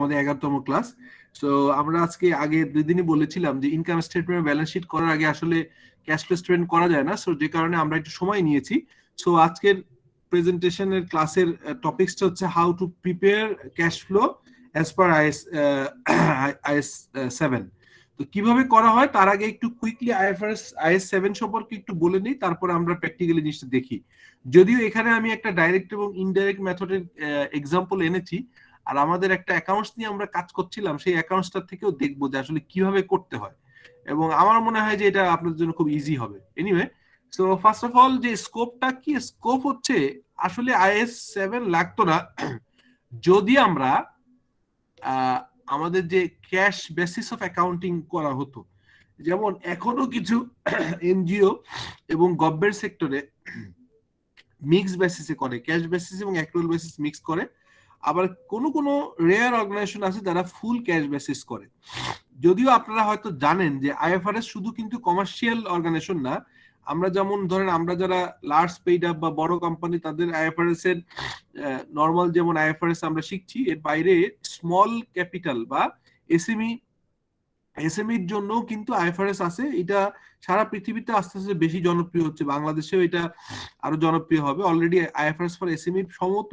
আমাদের 11তম class. So আমরা আজকে আগে 2 দিনই বলেছিলাম যে ইনকাম স্টেটমেন্ট ব্যালেন্স শিট করার আগে আসলে ক্যাশ ফ্লো স্টেটমেন্ট করা যায় না, সো যে কারণে আমরা একটু সময় নিয়েছি। সো আজকের প্রেজেন্টেশনের ক্লাসের টপিকসটা হচ্ছে how to prepare cash flow as per is 7। তো কিভাবে করা হয় তার আগে একটু কুইকলি আইএস 7 সম্পর্কে একটু বলে নিই, তারপর আমরা প্র্যাকটিক্যালি জিনিসটা দেখি। যদিও এখানে আমি একটা ডাইরেক্ট এবং ইনডাইরেক্ট মেথডের এক্সাম্পল এনেছি, আর আমাদের একটা অ্যাকাউন্টস নিয়ে আমরা কাজ করছিলাম, সেই অ্যাকাউন্টসটা থেকেও দেখবো যে আসলে কিভাবে করতে হয়, এবং আমার মনে হয় যে এটা আপনাদের জন্য খুব ইজি হবে। Anyway, so first of all যে স্কোপটা কি, স্কোপ হচ্ছে আসলে আইএস 7 লাগতো না যদি আমরা আমাদের যে ক্যাশ বেসিস অফ অ্যাকাউন্টিং করা হতো। যেমন এখনো কিছু এনজিও এবং গভর্নমেন্ট সেক্টরে মিক্স বেসিসে করে, ক্যাশ বেসিস এবং অ্যাক্রুয়াল বেসিস মিক্স করে। আবার কোন কোন রেয়ার অর্গানাইজেশন আছে যারা ফুল ক্যাশ বেসিস করে। যদিও আপনারা হয়তো জানেন যে আইএফআরএস শুধু কিন্তু কমার্শিয়াল অর্গানাইজেশন না। আমরা যেমন ধরেন আমরা যারা লার্জ পেইড আপ বা বড় কোম্পানি, তাদের আইএফআরএস এর নরমাল যেমন আইএফআরএস আমরা শিখছি, এর বাইরে স্মল ক্যাপিটাল বা এসএমই এসএমইর জন্য কিন্তু আইএফআরএস আছে। এটা সারা পৃথিবীতে আস্তে আস্তে বেশি জনপ্রিয় হচ্ছে, বাংলাদেশেও এটা আরো জনপ্রিয় হবে। অলরেডি আইএফআরএস ফর এসএমই সমস্ত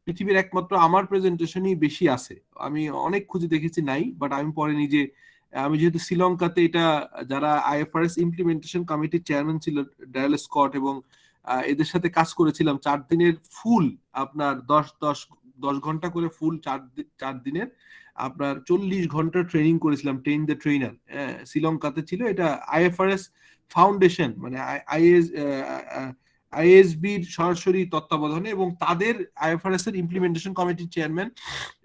পৃথিবীর একমাত্র আমার প্রেজেন্টেশনই বেশি আছে। আমি অনেক খুঁজে দেখেছি নাই, বাট আমি পরে নিজে, আমি যেহেতু শ্রীলঙ্কাতে এটা যারা আইএফআরএস ইমপ্লিমেন্টেশন কমিটির চেয়ারম্যান ছিল ডায়াল স্কট, এবং এদের সাথে কাজ করেছিলাম 4 দিনের ফুল, আপনার 10 ঘন্টা করে ফুল 4 দিনের আপনার 40 ঘন্টা ট্রেনিং করেছিলাম, ট্রেন দ্য ট্রেনার। শ্রীলঙ্কাতে ছিল এটা আইএফআরএস ফাউন্ডেশন, মানে আইএসবির সরাসরি তত্ত্বাবধানে, এবং তাদের আইএফআরএস এর ইমপ্লিমেন্টেশন কমিটির চেয়ারম্যান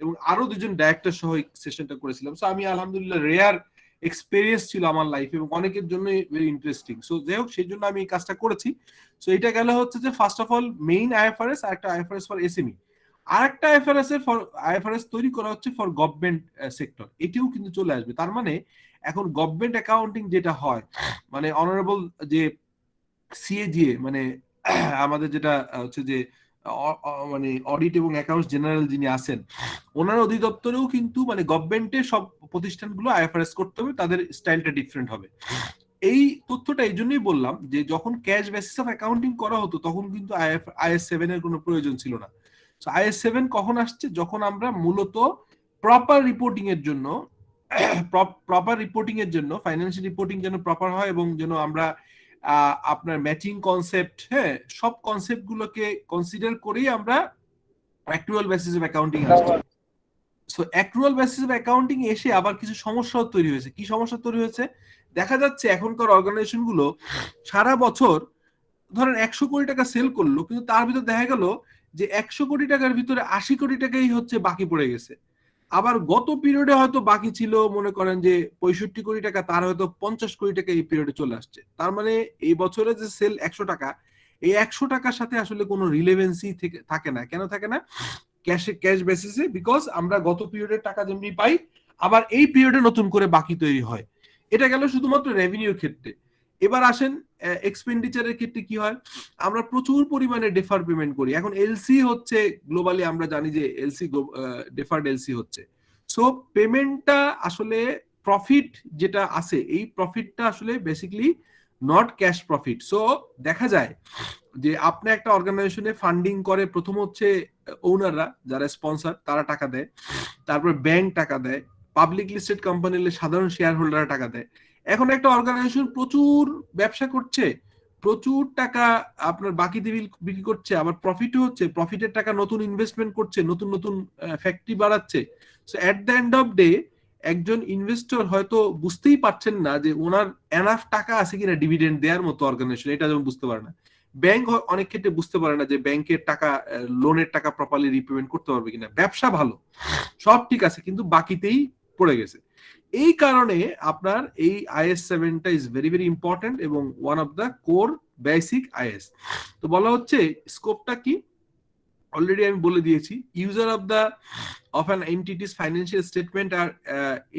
এবং আরো 2জন ডাইরেক্টর সহ সেশনটা করেছিলাম। সো আমি আলহামদুলিল্লাহ রেয়ার এক্সপেরিয়েন্স ছিল আমার লাইফে, এবং অনেকের জন্য ভেরি ইন্টারেস্টিং। সো যাই হোক, সেই জন্য আমি এই কাজটা করেছি। সো এটা গেল হচ্ছে যে first of all main IFRS, আর একটা আইএফআরএস ফর এসএমই, আর একটা আইএফআরএস তৈরি করা হচ্ছে ফর গভর্নমেন্ট সেক্টর। এটিও কিন্তু চলে আসবে। তার মানে এখন গভর্নমেন্ট অ্যাকাউন্টিং যেটা হয়, মানে অনারেবল যে সিএজিএ, মানে আমাদের যেটা হচ্ছে যে মানে অডিট এবং অ্যাকাউন্টস জেনারেল যিনি আছেন, ওনার অধিদপ্তরেও কিন্তু মানে গভর্নমেন্টের সব প্রতিষ্ঠানগুলো আইএফআরএস করতে হবে, তাদের স্টাইলটা ডিফারেন্ট হবে। এই তথ্যটা এই জন্যই বললাম যে যখন ক্যাশ বেসিস অফ অ্যাকাউন্টিং করা হতো তখন কিন্তু আইএস 7 এর কোনো প্রয়োজন ছিল না। সো আইএস 7 কখন আসছে, যখন আমরা মূলত প্রপার রিপোর্টিং এর জন্য ফাইন্যান্সিয়াল রিপোর্টিং যেন প্রপার হয়, এবং যেন আমরা আপনার ম্যাচিং কনসেপ্ট, হ্যাঁ, সব কনসেপ্ট গুলোকে কনসিডার করেই আমরা অ্যাকচুয়াল বেসিস অফ অ্যাকাউন্টিং আসছে। So actual basis of accounting এসে আবার কিছু সমস্যাও তৈরি হয়েছে। কি সমস্যা তৈরি হয়েছে? দেখা যাচ্ছে এখনকার অর্গানাইজেশন গুলো সারা বছর ধরেন 100 কোটি টাকা সেল করলো, কিন্তু তার ভিতর দেখা গেল যে 100 কোটি টাকার ভিতরে 80 কোটি টাকাই হচ্ছে বাকি পড়ে গেছে। আবার গত পিরিয়ডে হয়তো বাকি ছিল মনে করেন যে 65 কোটি টাকা, তার হয়তো 50 কোটি টাকা এই পিরিয়ডে চলে আসছে। তার মানে এই বছরে যে সেল 100 টাকা, এই 100 টাকার সাথে আসলে কোনো রিলেভেন্সি থাকে না। কেন থাকে না? ক্যাশ বেসিসে, বিকজ আমরা গত পিরিয়ডের টাকা যেমনি পাই, আবার এই পিরিয়ডে নতুন করে বাকি তৈরি হয়। এটা গেল শুধুমাত্র রেভিনিউর ক্ষেত্রে। এবার আসেন এক্সপেন্ডিচারের ক্ষেত্রে কি হয়, আমরা প্রচুর পরিমাণে ডেফার পেমেন্ট করি। এখন এলসি হচ্ছে গ্লোবালি আমরা জানি যে এলসি ডেফার্ড এলসি হচ্ছে। সো পেমেন্টটা আসলে প্রফিট যেটা আছে, এই প্রফিটটা আসলে basically not cash profit. So দেখা যায় যে আপনি একটা অর্গানাইজেশনে ফান্ডিং করে, প্রথম হচ্ছে ওনাররা যারা স্পন্সর তারা টাকা দেয়, তারপর ব্যাংক টাকা দেয়, পাবলিক লিস্টেড কোম্পানি হলে সাধারণ শেয়ার হোল্ডাররা টাকা দেয়। এখন একটা অর্গানাইজেশন প্রচুর ব্যবসা করছে, প্রচুর টাকা আপনার বাকি বিক্রি করছে, আবার প্রফিটও হচ্ছে, প্রফিটের টাকা নতুন ইনভেস্টমেন্ট করছে, নতুন নতুন ফ্যাক্টরি বাড়াচ্ছে। So at the end off day একজন ইনভেস্টর হয়তো বুঝতেই পারছেন না যে ওনার এনাফ টাকা আছে কিনা ডিভিডেন্ড দেওয়ার মতো অর্গানাইজেশন, এটা যেমন বুঝতে পারে না। ব্যাংক অনেক ক্ষেত্রে বুঝতে পারে না যে ব্যাংকের টাকা, লোনের টাকা প্রপারলি রিপেমেন্ট করতে পারবে কিনা। ব্যবসা ভালো, সব ঠিক আছে, কিন্তু বাকিতেই পড়ে গেছে। এই কারণে আপনার এই আইএস 7টা ইজ ভেরি ভেরি ইম্পর্টেন্ট এবং one of the core basic IS. তো বলা হচ্ছে স্কোপটা কি অলরেডি আমি বলে দিয়েছি। User of an entity's financial statement are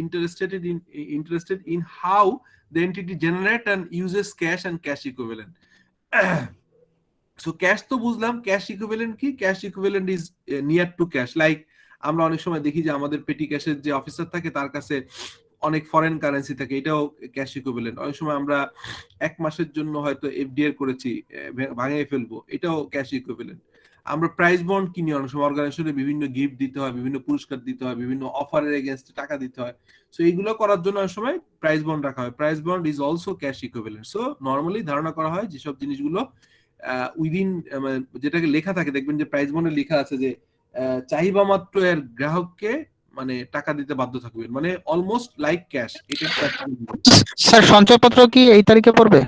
interested in how the entity generate and uses cash and cash equivalent. So cash তো বুঝলাম, cash equivalent কি? Cash equivalent is near to cash, like আমরা অনেক সময় দেখি যে আমাদের পেটি ক্যাশের যে অফিসার থাকে তার কাছে অনেক ফরেন কারেন্সি থাকে, এটাও ক্যাশ ইকুইভ্যালেন্ট। অনেক সময় আমরা 1 মাসের জন্য হয়তো এফডিআর করেছি, ভাঙিয়ে ফেলবো, এটাও ক্যাশ ইকুইভ্যালেন্ট। আমরা প্রাইজ বন্ড কিনি, অনেক সময় অর্গানাইজেশনে বিভিন্ন গিফট দিতে হয়, বিভিন্ন পুরস্কার দিতে হয়, বিভিন্ন অফারের এগেইনস্টে টাকা দিতে হয়। সো এইগুলো করার জন্য অনেক সময় প্রাইজ বন্ড রাখা হয়। Prize bond is also cash equivalent. So normally ধারণা করা হয় যেসব জিনিসগুলো উইদিন, যেটাকে লেখা থাকে, দেখবেন যে প্রাইজ বন্ডে লেখা আছে যে চাহিদা মাত্র এর গ্রাহককে মানে টাকা দিতে বাধ্য থাকবেন, মানে অলমোস্ট লাইক ক্যাশ। এটা স্যার সঞ্চয়পত্র কি এই তারিখে পড়বে?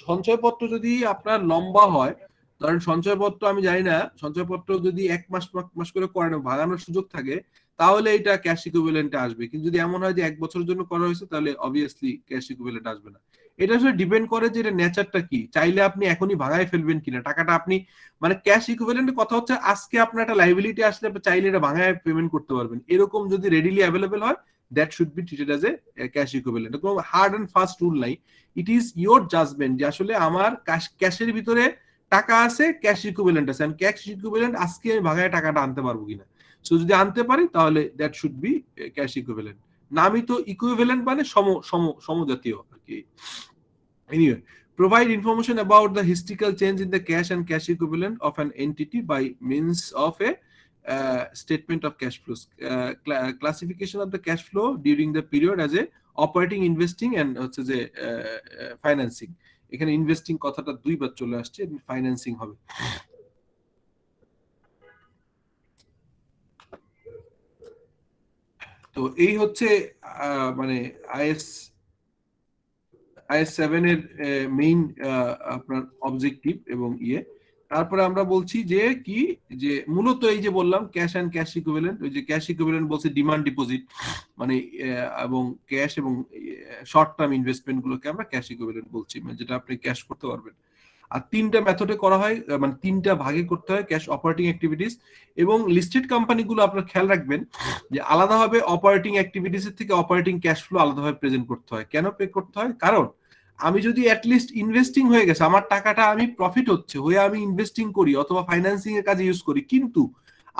সঞ্চয়পত্র যদি আপনার লম্বা হয়, ধরেন সঞ্চয়পত্র আমি জানি না, সঞ্চয়পত্র যদি 1 মাস মাস করে করেন, ভাগানোর সুযোগ থাকে, তাহলে এটা ক্যাশ ইকুইভ্যালেন্টে আসবে। কিন্তু যদি এমন হয় যে 1 বছরের জন্য করা হয়েছে, তাহলে অবভিয়াসলি ক্যাশ ইকুইভ্যালেন্ট আসবে না। এটা আসলে ডিপেন্ড করে যে এটা নেচারটা কি, চাইলে আপনি এখনই ভাগায় ফেলবেন কিনা টাকাটা। আপনি মানে ক্যাশ ইকুইভ্যালেন্টের কথা হচ্ছে আজকে আপনার একটা লাইবিলিটি আসলে আপনি চাইলে এটা ভাগায় পেমেন্ট করতে পারবেন, এরকম যদি রেডিলি অ্যাভেলেবল হয়, that should be treated as a cash equivalent. কোনো হার্ড এন্ড ফাস্ট রুল নাই, ইট ইজ ইয়োর জাজমেন্ট যে আসলে আমার ক্যাশের ভিতরে টাকা আছে, ক্যাশ ইকুইভ্যালেন্ট আছে, আমি ক্যাশ ইকুইভ্যালেন্ট আজকে আমি ভাগায় টাকাটা আনতে পারবো কিনা। সো যদি আনতে পারি তাহলে that should be cash equivalent. নামই তো ইকুইভ্যালেন্ট মানে সমজাতীয় আর কি। Anyway, provide information about the historical change in the cash and cash equivalent of an entity by means of a statement of cash flows. Classification of the cash flow during the period as a operating, investing and হচ্ছে যে financing. এখানে investing কথাটা দুইবার চলে আসছে, financing হবে। তো এই হচ্ছে মানে IS7 এর মেইন আপনার অবজেক্টিভ এবং ইয়ে। তারপরে আমরা বলছি যে কি, যে মূলত এই যে বললাম ক্যাশ এন্ড ক্যাশ ইকুইভ্যালেন্ট, ওই যে ক্যাশ ইকুইভ্যালেন্ট বলছে ডিমান্ড ডিপোজিট মানে এবং ক্যাশ এবং শর্ট টার্ম ইনভেস্টমেন্ট গুলোকে আমরা ক্যাশ ইকুইভ্যালেন্ট বলছি, মানে যেটা আপনি ক্যাশ করতে পারবেন। আর 3টা মেথডে করা হয়, মানে 3টা ভাগে করতে হয় ক্যাশ অপারেটিং অ্যাক্টিভিটিস। এবং লিস্টেড কোম্পানিগুলো আপনারা খেয়াল রাখবেন যে আলাদাভাবে অপারেটিং অ্যাক্টিভিটিস এর থেকে অপারেটিং ক্যাশ ফ্লো আলাদাভাবে প্রেজেন্ট করতে হয়। কেন পে করতে হয়? কারণ আমি যদি অ্যাটলিস্ট ইনভেস্টিং হয়ে গেছে, আমার টাকাটা আমি প্রফিট হচ্ছে হয়ে আমি ইনভেস্টিং করি অথবা ফাইন্যান্সিং এর কাজে ইউজ করি, কিন্তু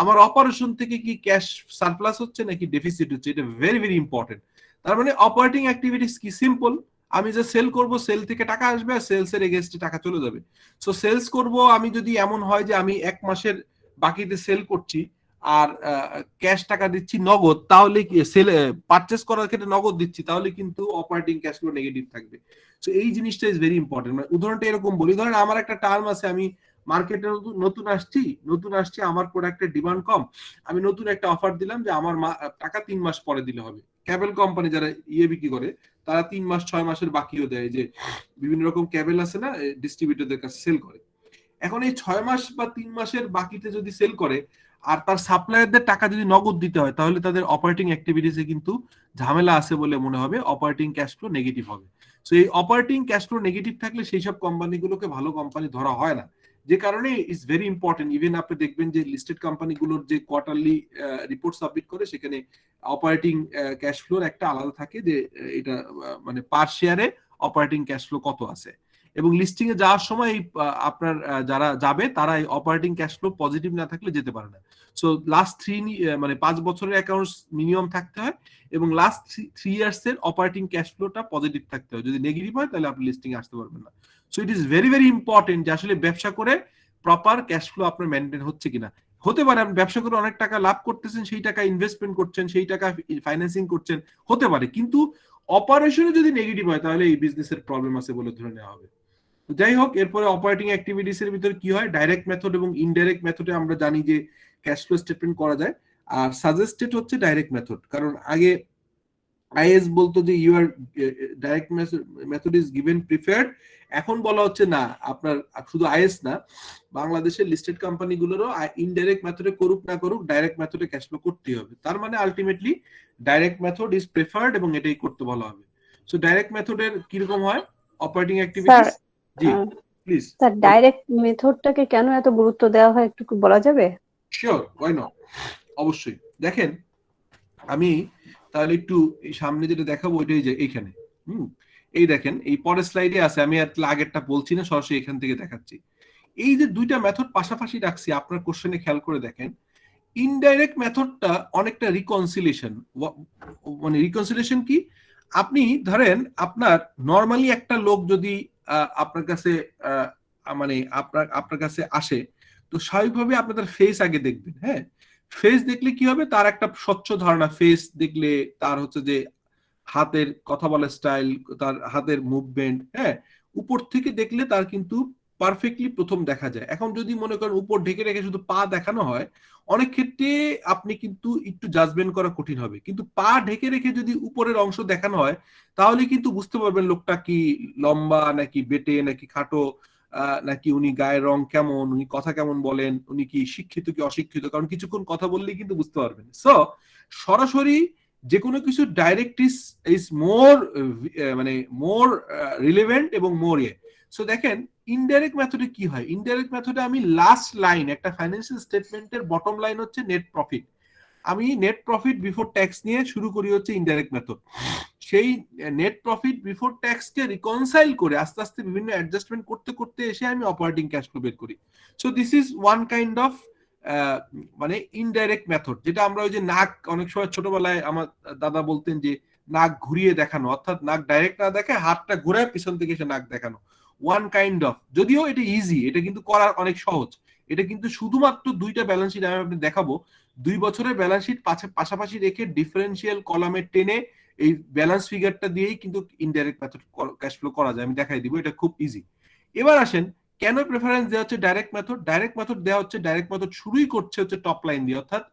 আমার অপারেশন থেকে কি ক্যাশ সারপ্লাস হচ্ছে নাকি ডেফিসিট হচ্ছে, এটা ভেরি ভেরি ইম্পর্টেন্ট। তার মানে অপারেটিং অ্যাক্টিভিটিস কি? সিম্পল, আমি যে সেল করব, সেল থেকে টাকা আসবে আর সেলস এর এগেইনস্টে টাকা চলে যাবে। সো সেলস করব আমি, যদি এমন হয় যে আমি 1 মাসের বাকিতে সেল করছি আর ক্যাশ টাকা দিচ্ছি নগদ, তাহলে কি সেল পারচেজ করার ক্ষেত্রে নগদ দিচ্ছি, তাহলে কিন্তু অপারেটিং ক্যাশ ফ্লো নেগেটিভ থাকবে। সো এই জিনিসটা ইজ ভেরি ইম্পর্টেন্ট। মানে উদাহরণটা এরকম বলি, ধরেন আমার একটা টার্ম আছে, আমি মার্কেটে নতুন আসছি, আমার প্রোডাক্টের ডিমান্ড কম, আমি নতুন একটা অফার দিলাম যে আমার টাকা 3 মাস পরে দিলে হবে। ক্যাবেল কোম্পানি যারা ইয়ে বিক্রি করে, তারা 3 মাস 6 মাসের বাকিও দেয়, যে বিভিন্ন রকম ক্যাবেল আছে না, ডিস্ট্রিবিউটরদের কাছে সেল করে। এখন এই 6 মাস বা 3 মাসের বাকিতে যদি সেল করে আর তার সাপ্লায়ারদের টাকা যদি নগদ দিতে হয়, তাহলে তাদের অপারেটিং অ্যাক্টিভিটিসে কিন্তু ঝামেলা আছে বলে মনে হবে, অপারেটিং ক্যাশ ফ্লো নেগেটিভ হবে। সো এই অপারেটিং ক্যাশ ফ্লো নেগেটিভ থাকলে সেই সব কোম্পানিগুলোকে ভালো কোম্পানি ধরা হয় না। যে কারণে ইজ ভেরি ইম্পর্টেন্ট, ইভেন আপনি দেখবেন যে লিস্টেড কোম্পানিগুলোর যে কোয়ার্টারলি রিপোর্ট সাবমিট করে, সেখানে অপারেটিং ক্যাশ ফ্লোর একটা আলাদা থাকে, যে এটা মানে পার শেয়ারে অপারেটিং ক্যাশ ফ্লো কত আছে। এবং লিস্টিং এ যাওয়ার সময় আপনার যারা যাবে তারা অপারেটিং ক্যাশ ফ্লো পজিটিভ না থাকলে যেতে পারে না। সো লাস্ট 5 বছরের অ্যাকাউন্টস মিনিমাম থাকতে হয় এবং লাস্ট 3 ইয়ার্স এর অপারেটিং ক্যাশ ফ্লোটা পজিটিভ থাকতে হয়। যদি নেগেটিভ হয় তাহলে আপনি লিস্টিং এ আসতে পারবেন না। So it is very very important যে আসলে ব্যবসা করে প্রপার ক্যাশ ফ্লো আপনার মেনটেন হচ্ছে কিনা। হতে পারে আপনি ব্যবসা করে অনেক টাকা লাভ করতেছেন, সেই টাকা ইনভেস্টমেন্ট করছেন, সেই টাকা ফাইন্যান্সিং করছেন, হতে পারে, কিন্তু অপারেশনে যদি নেগেটিভ হয় তাহলে এই বিজনেসের প্রবলেম আছে বলে ধরে নেওয়া হবে। যাই হোক, এরপরে অপারেটিং অ্যাক্টিভিটিস এর ভিতরে কি হয়, ডাইরেক্ট মেথড এবং ইনডাইরেক্ট মেথডে আমরা জানি যে ক্যাশ ফ্লো স্টেটমেন্ট করা যায়। আর সাজেস্টেড হচ্ছে ডাইরেক্ট মেথড, কারণ আগে আইএস বলতো যে you are direct method is given preferred, এখন বলা হচ্ছে না, আপনার শুধু আইএস না, বাংলাদেশের লিস্টেড কোম্পানিগুলোরও ইনডাইরেক্ট মেথডে করুক না করুক ডাইরেক্ট মেথডে ক্যাশ ফ্লো করতেই হবে। তার মানে ultimately direct method is preferred এবং এটাই করতে বলা হবে। সো ডাইরেক্ট মেথডের কিরকম হয় অপারেটিং অ্যাক্টিভিটিস? জি প্লিজ। স্যার ডাইরেক্ট মেথডটাকে কেন এত গুরুত্ব দেওয়া হয় একটু বলা যাবে? শিওর, ওয়াই নট, অবশ্যই। দেখেন আমি তাহলে একটু সামনে যেটা দেখাবো ওইটাই যে এইখানে এই দেখেন এই পরের স্লাইডে আছে, আমি আগেরটা বলছি না, সরাসরি এখান থেকে দেখাচ্ছি। এই যে দুইটা মেথড পাশাপাশি রাখছি, আপনার কোশ্চেনে খেয়াল করে দেখেন, ইনডাইরেক্ট মেথডটা অনেকটা রিকনসিলিয়েশন। মানে রিকনসিলিয়েশন কি, আপনি ধরেন আপনার নর্মালি একটা লোক যদি আপনার কাছে মানে আপনার কাছে আসে, তো স্বাভাবিকভাবে আপনাদের ফেস আগে দেখবেন। হ্যাঁ, ফেস দেখলে কি হবে, তার একটা স্বচ্ছ ধারণা, ফেস দেখলে তার হচ্ছে যে হাতের কথা বলার স্টাইল, তার হাতের মুভমেন্ট, হ্যাঁ, উপর থেকে দেখলে তার কিন্তু পারফেক্টলি প্রথম দেখা যায়। এখন যদি মনে করেন উপর ঢেকে রেখে শুধু পা দেখানো হয়, অনেক ক্ষেত্রে আপনি কিন্তু একটু জাজমেন্ট করা কঠিন হবে। কিন্তু পা ঢেকে রেখে যদি উপরের অংশ দেখানো হয়, তাহলে কিন্তু বুঝতে পারবেন লোকটা কি লম্বা নাকি বেটে নাকি খাটো, নাকি উনি গায়ের রং কেমন, উনি কথা কেমন বলেন, উনি কি শিক্ষিত কি অশিক্ষিত, কারণ কিছুক্ষণ কথা বললেই কিন্তু বুঝতে পারবেন। সো সরাসরি যে কোনো কিছু ডাইরেক্ট ইজ মোর মানে মোর রিলেভেন্ট এবং মোর সো দেখেন ইনডাইরেক্ট মেথডে কি হয়, ইনডাইরেক্ট মেথডে আমি লাস্ট লাইন একটা ফাইন্যান্সিয়াল স্টেটমেন্টের বটম লাইন হচ্ছে নেট প্রফিট, আমি নেট প্রফিট বিফোর ট্যাক্স নিয়ে শুরু করি হচ্ছে ইনডাইরেক্ট মেথড। সেই নেট প্রফিট বিফোর ট্যাক্সকে রিকনসাইল করে আস্তে আস্তে বিভিন্ন অ্যাডজাস্টমেন্ট করতে করতে এসে আমি অপারেটিং ক্যাশ ফ্লো বের করি। So this is one kind of মানে ইনডাইরেক্ট মেথড, যেটা আমরা ওই যে নাক, অনেক সময় ছোটবেলায় আমার দাদা বলতেন যে নাক ঘুরিয়ে দেখানো, অর্থাৎ নাক ডাইরেক্ট না দেখে হাতটা ঘুরায় পিছন থেকে এসে নাক দেখানো, ওয়ান কাইন্ড অফ। যদিও এটা ইজি, এটা কিন্তু করা অনেক সহজ। এটা কিন্তু শুধুমাত্র দুইটা ব্যালেন্স শিট আমি আপনাদের দেখাবো, 2 বছরের ব্যালেন্স শিট পাশাপাশি রেখে ডিফারেন্সিয়াল কলামে টেনে এই ব্যালেন্স ফিগারটা দিয়েই কিন্তু ইনডাইরেক্ট মেথড ক্যাশ ফ্লো করা যায়। আমি দেখাই দিব, এটা খুব ইজি। এবার আসেন কেন প্রেফারেন্স দেওয়া হচ্ছে ডাইরেক্ট মেথড। ডাইরেক্ট মেথড দেওয়া হচ্ছে, ডাইরেক্ট মেথড শুরুই করছে হচ্ছে টপ লাইন দিয়ে, অর্থাৎ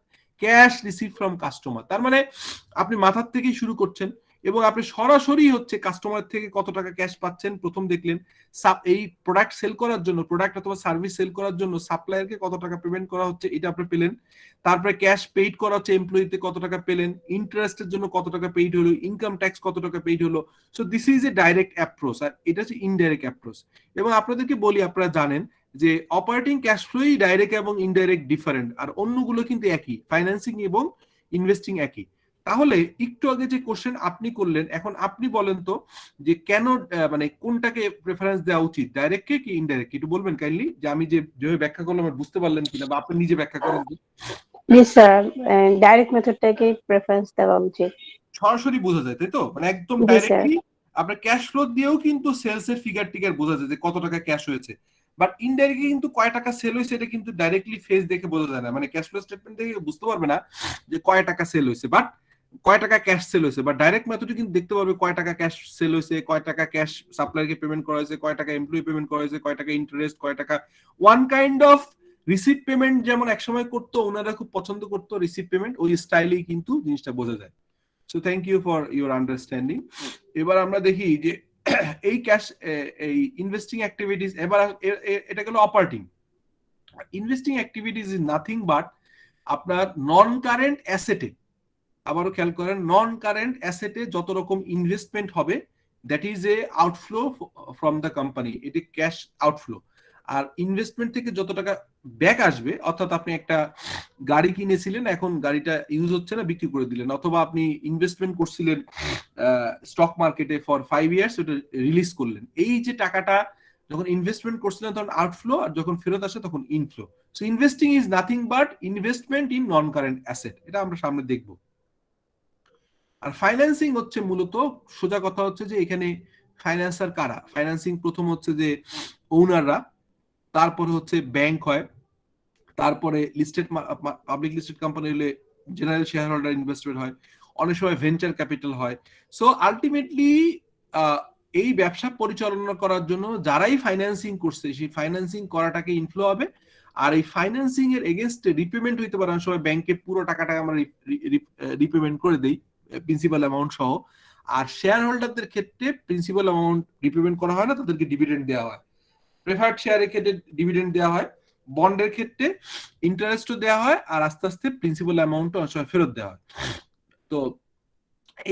ক্যাশ রিসিভ ফ্রম কাস্টমার। তার মানে আপনি মাথার থেকেই শুরু করছেন এবং আপনি সরাসরি হচ্ছে কাস্টমার থেকে কত টাকা ক্যাশ পাচ্ছেন প্রথম দেখলেন, এই প্রোডাক্ট সেল করার জন্য, প্রোডাক্ট অথবা সার্ভিস সেল করার জন্য সাপ্লায়ারকে কত টাকা পেমেন্ট করা হচ্ছে এটা আপনি পেলেন, তারপরে ক্যাশ পেইড করা হচ্ছে এমপ্লয়িতে কত টাকা পেলেন, ইন্টারেস্টের জন্য কত টাকা পেইড হলো, ইনকাম ট্যাক্স কত টাকা পেইড হলো। So this is a direct approach, আর এটা হচ্ছে ইনডাইরেক্ট অ্যাপ্রোচ। এবং আপনাদেরকে বলি, আপনারা জানেন যে অপারেটিং ক্যাশ ফ্লোই ডাইরেক্ট এবং ইনডাইরেক্ট ডিফারেন্ট, আর অন্যগুলো কিন্তু একই, ফাইন্যান্সিং এবং ইনভেস্টিং একই। তাহলে একটু আগে যে কোশ্চেন আপনি করলেন, এখন আপনি বলেন তো যে কেন মানে কোনটাকে প্রেফারেন্স দেওয়া উচিত, ডাইরেক্ট কে কি ইনডাইরেক্ট, একটু বলবেন কাইন্ডলি, যে আমি যে যেভাবে ব্যাখ্যা করলাম বুঝতে পারলেন কিনা, বা আপনি নিজে ব্যাখ্যা করেন। জি স্যার, ডাইরেক্ট মেথডটাকে প্রেফারেন্স দেওয়া উচিত। সরাসরি বোঝা যায়, তাই তো, মানে একদম জি স্যার। ডাইরেক্টলি আপনার ক্যাশ ফ্লো দিয়েও কিন্তু সেলস এর ফিগার টিগার বোঝা যায় যে কত টাকা ক্যাশ হয়েছে। বাট ইনডাইরেক্টলি কিন্তু কয় টাকা সেল হয়েছে এটা কিন্তু ডাইরেক্টলি ফেস দেখে বোঝা যায় না, মানে ক্যাশ ফ্লো স্টেটমেন্ট দেখে বুঝতে পারবে না যে কয় টাকা সেল হয়েছে, বাট কয় টাকা ক্যাশ সেল হয়েছে। বাট ডাইরেক্ট মেথডে কিন্তু দেখতে পারবে কয় টাকা ক্যাশ সেল হয়েছে, কয় টাকা ক্যাশ সাপ্লায়ারকে পেমেন্ট করা হয়েছে, কয় টাকা এমপ্লয়ি পেমেন্ট করা হয়েছে, কয় টাকা ইন্টারেস্ট, কয় টাকা one kind of receive payment, যেমন একসময় করতো, ওনারা খুব পছন্দ করতো রিসিভ পেমেন্ট, ওই স্টাইলেই কিন্তু জিনিসটা বোঝা যায়। So thank you for your understanding. এবার আমরা দেখি যে এই ক্যাশ, এই ইনভেস্টিং অ্যাক্টিভিটিস, এবার এটা গেল operating. Investing activities is nothing but আপনার নন কারেন্ট অ্যাসেটে, আবারও খেয়াল করেন, নন কারেন্ট অ্যাসেটে যত রকম ইনভেস্টমেন্ট হবে, that is a outflow from the company, এটি ক্যাশ আউটফ্লো। আর ইনভেস্টমেন্ট থেকে যত টাকা ব্যাক আসবে, অর্থাৎ আপনি একটা গাড়ি কিনেছিলেন, এখন গাড়িটা ইউজ হচ্ছে না, বিক্রি করে দিলেন, অথবা আপনি ইনভেস্টমেন্ট করছিলেন স্টক মার্কেটে ফর 5 ইয়ার্স, ওটা রিলিজ করলেন, এই যে টাকাটা যখন ইনভেস্টমেন্ট করছিলেন তখন আউটফ্লো, আর যখন ফেরত আসে তখন inflow. So investing is nothing but investment in non current asset, এটা আমরা সামনে দেখব। আর ফাইন্যান্সিং হচ্ছে মূলত, সোজা কথা হচ্ছে যে এখানে ফাইন্যান্সার কারা, ফাইন্যান্সিং প্রথম হচ্ছে যে ওনাররা, তারপরে হচ্ছে ব্যাংক হয়, তারপরে লিস্টেড পাবলিক লিস্টেড কোম্পানি হলে জেনারেল শেয়ার হোল্ডার ইনভেস্টমেন্ট হয়, অনেক সময় ভেঞ্চার ক্যাপিটাল হয়। সো আলটিমেটলি এই ব্যবসা পরিচালনা করার জন্য যারাই ফাইন্যান্সিং করছে, সেই ফাইন্যান্সিং করাটাকে ইনফ্লো হবে। আর এই ফাইন্যান্সিং এর এগেনস্টে রিপেমেন্ট হইতে পারে, অনেক সময় ব্যাংকে পুরো টাকাটা আমরা রিপেমেন্ট করে দেই প্রিন্সিপাল অ্যামাউন্ট সহ। আর শেয়ার হোল্ডারদের ক্ষেত্রে প্রিন্সিপাল অ্যামাউন্ট রিপেমেন্ট করা হয় না, তাদেরকে ডিভিডেন্ড দেওয়া হয়। প্রেফার্ড শেয়ারের ক্ষেত্রে ডিভিডেন্ড দেওয়া হয়, বন্ডের ক্ষেত্রে ইন্টারেস্টও দেওয়া হয়, আর আস্তে আস্তে প্রিন্সিপাল অ্যামাউন্টও অনেক সময় ফেরত দেওয়া হয়। তো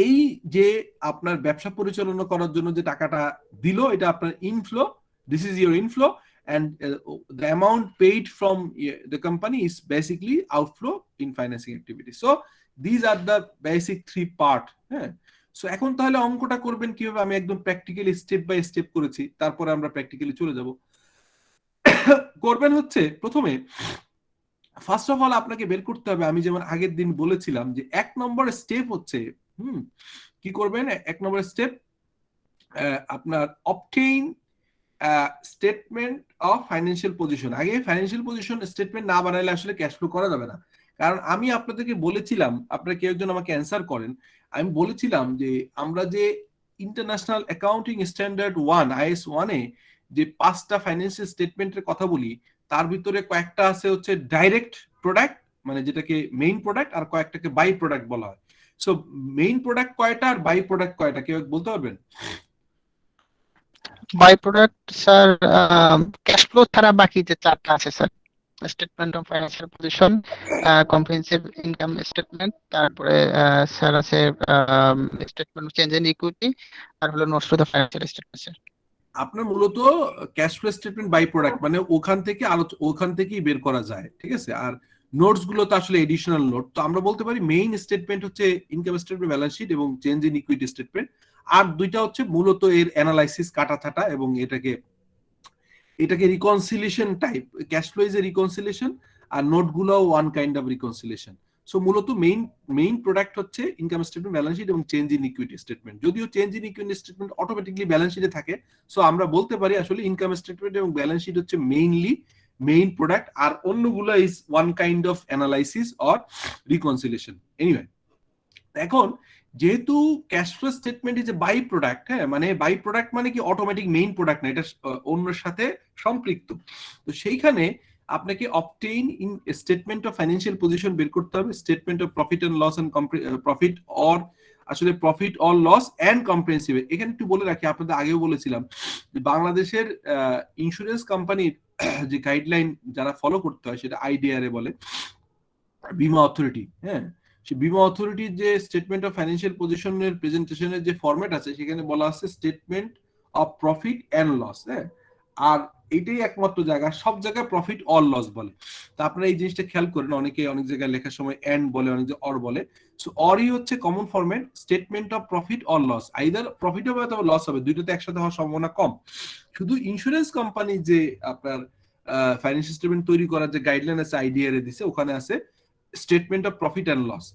এই যে আপনার ব্যবসা পরিচালনা করার জন্য যে টাকাটা দিল, এটা আপনার inflow, this is your inflow, and the amount paid from the company is basically outflow in financing activity. So these are the basic 3 part. হ্যাঁ, সো এখন তাহলে অঙ্কটা করবেন কিভাবে, আমি একদম প্র্যাকটিক্যালি স্টেপ বাই স্টেপ করেছি, তারপরে আমরা প্র্যাকটিক্যালি চলে যাব। করবেন হচ্ছে প্রথমে ফার্স্ট অফ অল আপনাকে বের করতে হবে, আমি যেমন আগের দিন বলেছিলাম যে 1 নম্বর স্টেপ হচ্ছে কি করবেন, 1 নম্বর স্টেপ আপনার obtain statement of financial position. আগে ফাইন্যান্সিয়াল পজিশন স্টেটমেন্ট না বানাইলে আসলে ক্যাশ ফ্লো করা যাবে না। কারণ আমি আপনাদেরকে বলেছিলাম, আপনারা কেউ একজন আমাকে অ্যান্সার করেন, আমি বলেছিলাম যে আমরা যে ইন্টারন্যাশনাল অ্যাকাউন্টিং স্ট্যান্ডার্ড 1 IS 1 এ যে 5টা ফাইন্যান্সিয়াল স্টেটমেন্টের কথা বলি, তার ভিতরে কয়েকটা আছে হচ্ছে ডাইরেক্ট প্রোডাক্ট, মানে যেটাকে মেইন প্রোডাক্ট, আর কয়েকটাকে বাই প্রোডাক্ট বলা হয়। সো মেইন প্রোডাক্ট কয়টা আর বাই প্রোডাক্ট কয়টা কেউ বলতে পারবেন? By product sir cash flow ছাড়া বাকি যে 4টা আছে sir, statement of financial position, comprehensive income statement, তারপরে স্যার আছে স্টেটমেন্ট চেঞ্জ ইন ইকুইটি, আর হলো notes to the financial statement sir. আপনার মূলত cash flow statement by product মানে ওখান থেকেই বের করা যায়, ঠিক আছে। আর নোটস গুলো তো আসলে এডিশনাল নোট। তো আমরা বলতে পারি মেইন স্টেটমেন্ট হচ্ছে ইনকাম স্টেটমেন্ট, ব্যালেন্স শিট এবং চেঞ্জ ইন ইকুইটি স্টেটমেন্ট। আর দুইটা হচ্ছে মূলত এর অ্যানালাইসিস, কাটা ছাটা, এবং এটাকে reconciliation type. Cash flow is a reconciliation, আর নোট গুলো one kind of reconciliation. So মূলত মেইন প্রোডাক্ট হচ্ছে ইনকাম স্টেটমেন্ট, ব্যালেন্স শিট এবং চেঞ্জ ইন ইকুইটি স্টেটমেন্ট। যদিও change in equity statement automatically balance শিটে থাকে, সো আমরা বলতে পারি আসলে ইনকাম স্টেটমেন্ট এবং ব্যালেন্স শিট হচ্ছে মেইন প্রোডাক্ট, আর অন্যগুলো is one kind of analysis or reconciliation. Anyway, এখন যেহেতু cash flow statement is a by product, হ্যাঁ, মানে বাই প্রোডাক্ট মানে কি অটোমেটিক মেইন প্রোডাক্ট না, এটা অন্যের সাথে সম্পৃক্ত। তো সেইখানে আপনাকে obtain in statement of financial position বের করতে হবে, statement of profit and loss and profit or আসলে profit or loss and comprehensive. এখানে একটু বলে রাখি, আপনাদের আগেও বলেছিলাম যে বাংলাদেশের ইন্স্যুরেন্স কোম্পানির যে গাইডলাইন যারা ফলো করতে হয় সেটা IDRA বলে, বিমা অথরিটি। হ্যাঁ, সে বিমা অথরিটির যে স্টেটমেন্ট অফ ফাইন্যান্সিয়াল পজিশনের প্রেজেন্টেশনের যে ফরম্যাট আছে সেখানে বলা আছে statement of profit and loss. হ্যাঁ, আর এটাই একমাত্র জায়গা, সব জায়গায় প্রফিট অর লস বলে। তা আপনারা এই জিনিসটা খেয়াল করেন, অনেকে অনেক জায়গায় লেখার সময় এন্ড বলে, অনেক জায়গায় অর বলে। সো অরই হচ্ছে common format, statement of profit or loss. Either profit হবে অথবা লস হবে, দুইটাতে একসাথে হওয়ার সম্ভাবনা কম। শুধু ইন্স্যুরেন্স কোম্পানি যে আপনার ফাইন্যান্সিয়াল স্টেটমেন্ট তৈরি করার যে গাইডলাইন আছে IDRA দিছে, ওখানে আছে statement of profit and loss.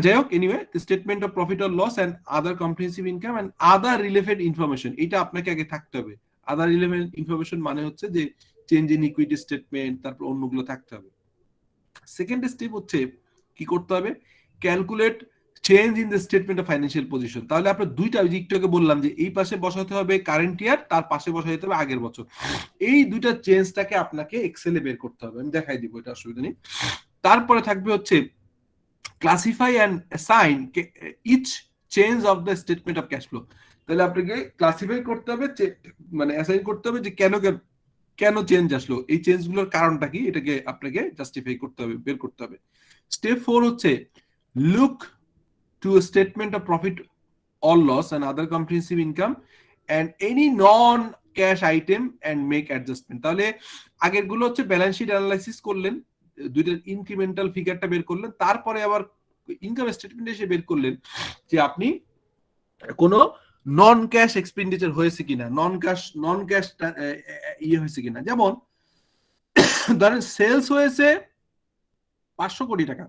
যাই হোক, anyway, statement of profit or loss and other comprehensive income and other relevant information, এটা আপনাকে আগে থাকতে হবে। আদার রিলেভেন্ট ইনফরমেশন মানে হচ্ছে যে চেঞ্জ ইন ইকুইটি স্টেটমেন্ট, তারপর অন্যগুলো থাকতে হবে। সেকেন্ড স্টেপ হচ্ছে কি করতে হবে, calculate change in the statement of financial position. তাহলে আপনার দুইটা, একটু আগে বললাম যে এই পাশে বসাতে হবে কারেন্ট ইয়ার, তার পাশে বসাতে হবে আগের বছর। এই দুইটা চেঞ্জটাকে আপনাকে এক্সেলে বের করতে হবে, আমি দেখাই দিব, এটা অসুবিধা নেই। তারপরে থাকবে হচ্ছে classify and assign each change of the statement of cash flow. তাহলে আপনাকে ক্লাসিফাই করতে হবে, মানে অ্যাসাইন করতে হবে যে কেন চেঞ্জ আসলো, এই চেঞ্জগুলোর কারণটা কি, এটাকে আপনাকে জাস্টিফাই করতে হবে, বের করতে হবে। স্টেপ 4 হচ্ছে look to a statement of profit or loss and other comprehensive income and any non cash item and make adjustment। তাহলে আগের গুলো হচ্ছে ব্যালেন্স শিট অ্যানালাইসিস করলেন, দুইটার ইনক্রিমেন্টাল ফিগারটা বের করলেন, তারপরে আবার ইনকাম স্টেটমেন্টে এসে বের করলেন যে আপনি কোনো নন ক্যাশ এক্সপেন্ডিচার হয়েছে কিনা, নন ক্যাশ ইয়ে হয়েছে কিনা। যেমন ধরেন সেলস হয়েছে 500 কোটি টাকা,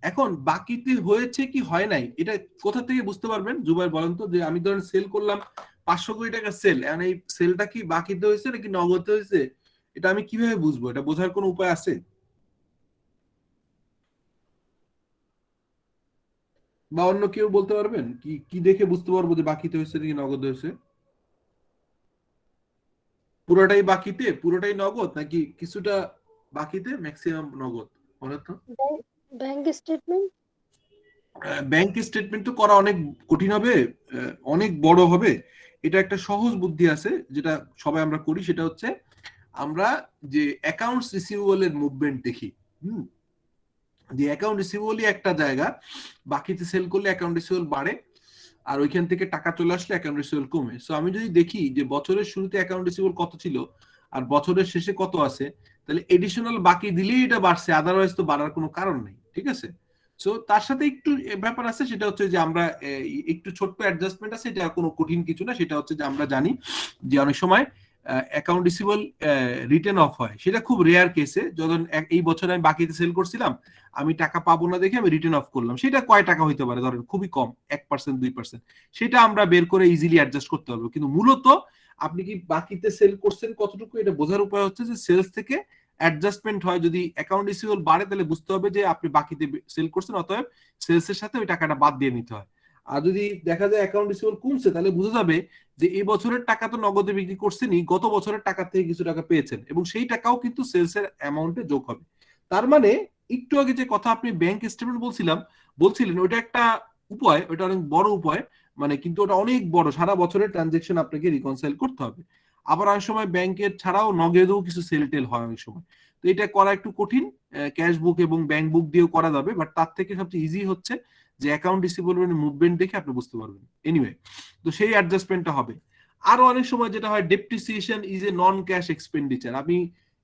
এখন বাকিতে হয়েছে কি হয় নাই, এটা কোথা থেকে বুঝতে পারবেন জুবাইর বলেন তো? যে আমি ধরেন সেল করলাম 500 কোটি টাকা সেল, এখন এই সেলটা কি বাকিতে হয়েছে নাকি নগদে হয়েছে, এটা আমি কিভাবে বুঝবো? এটা বোঝার কোনো উপায় আছে? বা অন্য কেউ বলতে পারবেন কি দেখে বুঝতে পারবো যে বাকিতে হয়েছে নাকি নগদে হয়েছে? পুরোটাই বাকিতে, পুরোটাই নগদ, নাকি কিছুটা বাকিতে ম্যাক্সিমাম নগদ? বলেন তো। Bank statement. ব্যাংক স্টেটমেন্ট তো করা অনেক কঠিন হবে, অনেক বড় হবে। এটা একটা সহজ বুদ্ধি আছে যেটা সবাই আমরা করি, সেটা হচ্ছে আমরা যে অ্যাকাউন্টস রিসিভেবল এর মুভমেন্ট দেখি। যে অ্যাকাউন্ট রিসিভেবলই একটা জায়গা, বাকিতে সেল করলে অ্যাকাউন্ট রিসিভেবল বাড়ে, আর ওইখান থেকে টাকা চলে আসলে অ্যাকাউন্ট রিসিভেবল কমে। সো আমি যদি দেখি যে বছরের শুরুতে অ্যাকাউন্ট রিসিভেবল কত ছিল আর বছরের শেষে কত আছে, তাহলে এডিশনাল বাকি দিলেই এটা বাড়ছে, আদারওয়াইজ তো বাড়ার কোনো কারণ নেই, ঠিক আছে। সো তার সাথে একটু ব্যাপার আছে, সেটা হচ্ছে যে আমরা একটু ছোট্ট অ্যাডজাস্টমেন্ট আছে, এটা কোনো কঠিন কিছু না। সেটা হচ্ছে যে আমরা জানি যে অনেক সময় অ্যাকাউন্ট রিসিভেবল রিটেন অফ হয়, সেটা খুব রেয়ার কেসে। যখন এই বছর আমি বাকিতে সেল করছিলাম, আমি টাকা পাবো না দেখে আমি রিটেন অফ করলাম, সেটা কয় টাকা হইতে পারে, ধরেন খুবই কম, 1% 2%, সেটা আমরা বের করে ইজিলি অ্যাডজাস্ট করতে পারবো। কিন্তু মূলত আপনি কি বাকিতে সেল করছেন কতটুকু, এটা বোঝার উপায় হচ্ছে যে সেলস থেকে অ্যাডজাস্টমেন্ট হয়। যদি অ্যাকাউন্ট রিসিভেবল বাড়ে তাহলে বুঝতে হবে যে আপনি বাকিতে সেল করছেন, অতএব সেলস এর সাথে ওই টাকাটা বাদ দিয়ে নিতে হয়। আর যদি দেখা যায় অ্যাকাউন্ট রিসিভেবল কমছে, তাহলে বোঝা যাবে যে এই বছরের টাকা তো নগদে বিক্রি করছেনই, গত বছরের টাকা থেকে কিছু টাকা পেয়েছেন, এবং সেই টাকাও কিন্তু সেলস এর অ্যামাউন্টে যোগ হবে। তার মানে একটু আগে যে কথা আপনি ব্যাংক স্টেটমেন্ট বলছিলেন, ওটা একটা উপায়, ওটা অনেক বড় উপায়, মানে কিন্তু ওটা অনেক বড়, সারা বছরের ট্রানজেকশন আপনাকে রিকনসাইল করতে হবে। আবার অনেক সময় ব্যাংকের ছাড়াও নগদেও কিছু সেল টেল হয় অনেক সময়, তো এটা করা একটু কঠিন। ক্যাশ বুক এবং ব্যাংক বুক দিয়েও করা যাবে, বাট তার থেকে সবচেয়ে ইজি হচ্ছে যে অ্যাকাউন্ট রিসিভেবল মুভমেন্ট দেখে আপনি বুঝতে পারবেন। এনিওয়ে, তো সেই অ্যাডজাস্টমেন্টটা হবে। আরো অনেক সময় যেটা হয়, depreciation is a non cash expenditure. আমি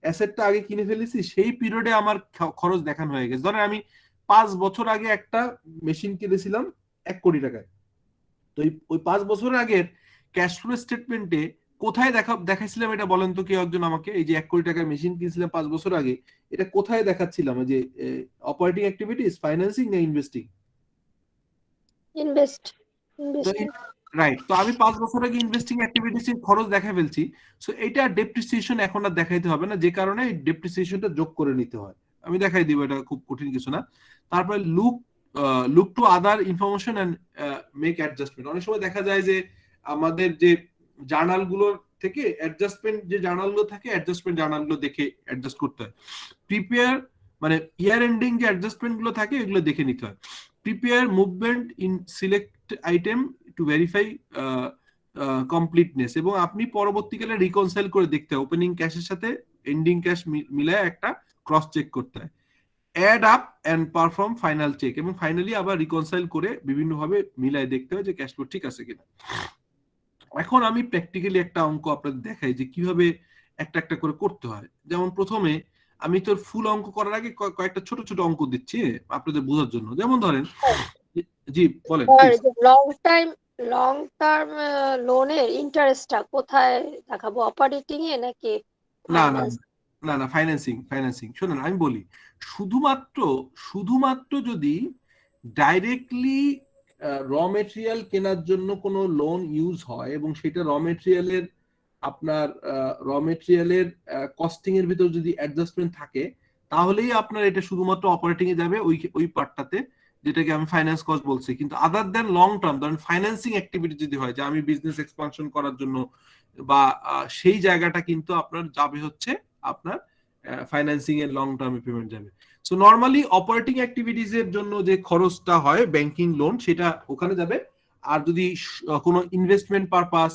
অ্যাসেটটা আগে কিনে ফেলেছি, সেই পিরিয়ডে আমার খরচ দেখানো হয়ে গেছে। ধরেন আমি 5 বছর আগে একটা মেশিন কিনেছিলাম 1 কোটি টাকায়, তো ওই 5 বছর আগের ক্যাশ ফ্লো স্টেটমেন্টে কোথায় দেখাইছিলাম এটা বলেন তো কেউ একজন আমাকে। এই যে 1 কোটি টাকার মেশিন কিনছিলাম 5 বছর আগে, এটা কোথায় দেখাচ্ছিলাম? যে অপারেটিং অ্যাক্টিভিটিস, ফাইন্যান্সিং না ইনভেস্টিং? ইনভেস্টিং। রাইট। তো আমি 5 বছর আগে ইনভেস্টিং অ্যাক্টিভিটিস এর খরচ দেখা ফেলছি, সো এটা ডেপ্রিসিয়েশন এখন আর দেখাইতে হবে না, যে কারণে এই ডেপ্রিসিয়েশনটা যোগ করে নিতে হয়। আমি দেখাই দিব, এটা খুব কঠিন কিছু না। তারপরে look to other information and make adjustment. অনেক সময় দেখা যায় যে আমাদের যে জার্নাল গুলোর থেকে অ্যাডজাস্টমেন্ট, যে জার্নাল গুলো থাকে অ্যাডজাস্টমেন্ট জার্নাল গুলো দেখে অ্যাডজাস্ট করতে হয়। প্রিপেয়ার, মানে ইয়ার এন্ডিং যে অ্যাডজাস্টমেন্ট গুলো থাকে এগুলো দেখে নিতে হয়। Prepare movement in select item to verify completeness, এবং আপনি পরবর্তীকালে রিকনসাইল করে দেখতে হয়, ওপেনিং ক্যাশের সাথে এন্ডিং ক্যাশ মিলায় একটা ক্রস চেক করতে হয়। Add up and perform final check, এবং ফাইনালি আবার রিকনসাইল করে বিভিন্নভাবে মিলায় দেখতে হয় যে ক্যাশ ফ্লো ঠিক আছে কিনা। এখন আমি প্র্যাকটিক্যালি একটা অঙ্ক আপনাদের দেখাই যে কিভাবে একটা একটা করে করতে হয়। যেমন প্রথমে আমি তোর ফুল অঙ্ক করার আগে কয়েকটা ছোট ছোট অঙ্ক দিচ্ছি আপনাদের বোঝার জন্য। যেমন ধরেন, জি বলেন প্লিজ। লং টার্ম লোনের ইন্টারেস্টটা কোথায় দেখাবো, অপারেটিং এ নাকি না না ফাইন্যান্স? না না, ফাইন্যান্সিং শুনুন আমি বলি, শুধুমাত্র যদি ডাইরেক্টলি র মেটেরিয়াল কেনার জন্য কোনো লোন ইউজ হয় এবং সেটা র মেটেরিয়ালের কস্টিং এর ভিতর যদি অ্যাডজাস্টমেন্ট থাকে, তাহলেই আপনার এটা শুধুমাত্র অপারেটিং এ যাবে, ওই পার্টটাতে, যেটাকে আমি ফাইন্যান্স কস্ট বলছি। কিন্তু আদার দেন লং টার্ম, ধরেন ফাইন্যান্সিং অ্যাক্টিভিটি যদি হয়, যে আমি বিজনেস এক্সপানশন করার জন্য বা সেই জায়গাটা কিন্তু আপনার যাবে হচ্ছে আপনার ফাইন্যান্সিং এর লং টার্মে পেমেন্ট যাবে। সো নরমালি অপারেটিং অ্যাক্টিভিটিজ এর জন্য যে খরচটা হয় ব্যাংকিং লোন, সেটা ওখানে যাবে। আর যদি কোনো investment purpose,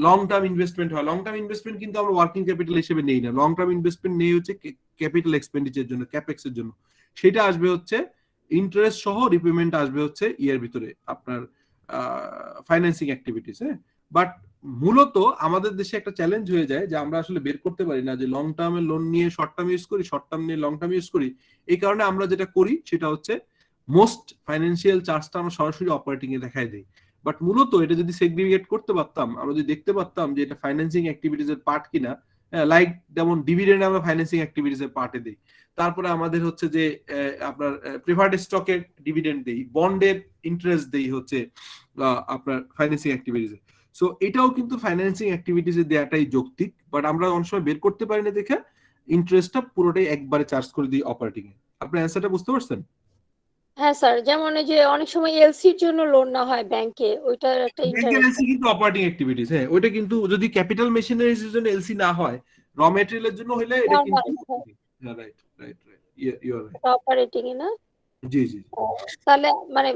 long term investment হয়, লং টার্ম ইনভেস্টমেন্ট কিন্তু আমরা ওয়ার্কিং ক্যাপিটাল হিসেবে নেই না, লং টার্ম ইনভেস্টমেন্ট নেই হচ্ছে ক্যাপিটাল এক্সপেন্ডিচার জন্য, ক্যাপেক্স এর জন্য। সেটা আসবে হচ্ছে ইন্টারেস্ট সহ, রিপেমেন্ট আসবে হচ্ছে ইয়ার ভিতরে আপনার ফাইন্যান্সিং অ্যাক্টিভিটিস। হ্যাঁ, বাট মূলত আমাদের দেশে একটা চ্যালেঞ্জ হয়ে যায় যে আমরা আসলে বের করতে পারি না যে লং টার্মের লোন নিয়ে শর্ট টার্ম ইউজ করি, শর্ট টার্ম নিয়ে লং টার্ম ইউজ করি। এই কারণে আমরা যেটা করি সেটা হচ্ছে মোস্ট ফাইন্যান্সিয়াল চার্জটা আমরা সরাসরি অপারেটিং এ দেখাই দিই। বাট মূলত এটা যদি সেগ্রিগেট করতে পারতাম, আমরা যদি দেখতে পারতাম যে এটা ফাইন্যান্সিং অ্যাক্টিভিটিস এর পার্ট কিনা, লাইক যেমন ডিভিডেন্ড আমরা ফাইন্যান্সিং অ্যাক্টিভিটিস এর পার্টে দিই, তারপরে আমাদের হচ্ছে যে আপনার প্রেফার্ড স্টকের ডিভিডেন্ড দেই, বন্ডের ইন্টারেস্ট দেই হচ্ছে আপনার ফাইন্যান্সিং অ্যাক্টিভিটিস। সো এটাও কিন্তু ফাইন্যান্সিং অ্যাক্টিভিটিস এ দেওয়াটাই যৌক্তিক, বাট আমরা অনেক সময় বের করতে পারি না দেখে ইন্টারেস্টটা পুরোটাই একবারে চার্জ করে দিই অপারেটিং এ। আপনার অ্যান্সারটা বুঝতে পারছেন? হ্যাঁ স্যার, যেমন এই যে অনেক সময় এলসির জন্য লোন না হয় ব্যাংকে, ওইটার একটা ব্যাংকের ইন্টারেস্ট। এলসি কিন্তু অপারেটিং অ্যাক্টিভিটিস, হ্যাঁ ওইটা কিন্তু যদি ক্যাপিটাল মেশিনারিজ এর জন্য এলসি না হয়, র মেটেরিয়ালের জন্য হলে এটা কিন্তু right right right, you are right. Operating এ না? জি জি। তাহলে মানে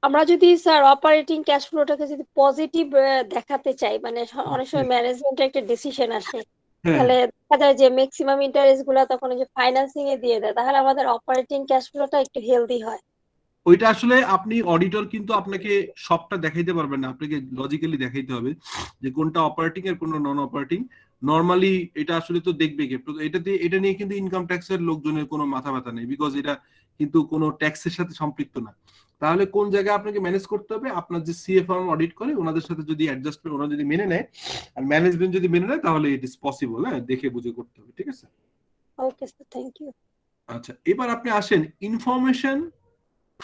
আমরা যদি স্যার অপারেটিং ক্যাশ ফ্লোটাকে যদি পজিটিভ দেখাতে চাই, মানে অনেক সময় ম্যানেজমেন্টের একটা ডিসিশন আসে, হ্যাঁ, তাহলে দেখা যায় যে ম্যাক্সিমাম ইন্টারেস্ট গুলা তখন ওই যে ফাইন্যান্সিং এ দিয়ে দেয়, তাহলে আমাদের অপারেটিং ক্যাশ ফ্লোটা একটু হেলদি হয়। ওইটা আসলে আপনি অডিটর কিন্তু আপনাকে সবটা দেখাইতে পারবেন না, আপনাকে লজিক্যালি দেখাইতে হবে যে কোনটা অপারেটিং এর কোনটা নন অপারেটিং। নরমালি এটা আসলে তো দেখবে কি, এটা নিয়ে কিন্তু ইনকাম ট্যাক্সের লোকজনের কোনো মাথা ব্যথা নেই, বিকজ এটা কিন্তু কোনো ট্যাক্সের সাথে সম্পৃক্ত না। তাহলে কোন জায়গায় আপনাকে ম্যানেজ করতে হবে, আপনার যে সিএ ফার্ম অডিট করে ওনাদের সাথে যদি অ্যাডজাস্টমেন্ট ওরা যদি মেনে নেয় আর ম্যানেজমেন্ট যদি মেনে নেয় তাহলে ইট ইজ পসিবল, হ্যাঁ, দেখে বুঝে করতে হবে, ঠিক আছে। Okay sir, thank you. আচ্ছা, এবার আপনি আসেন information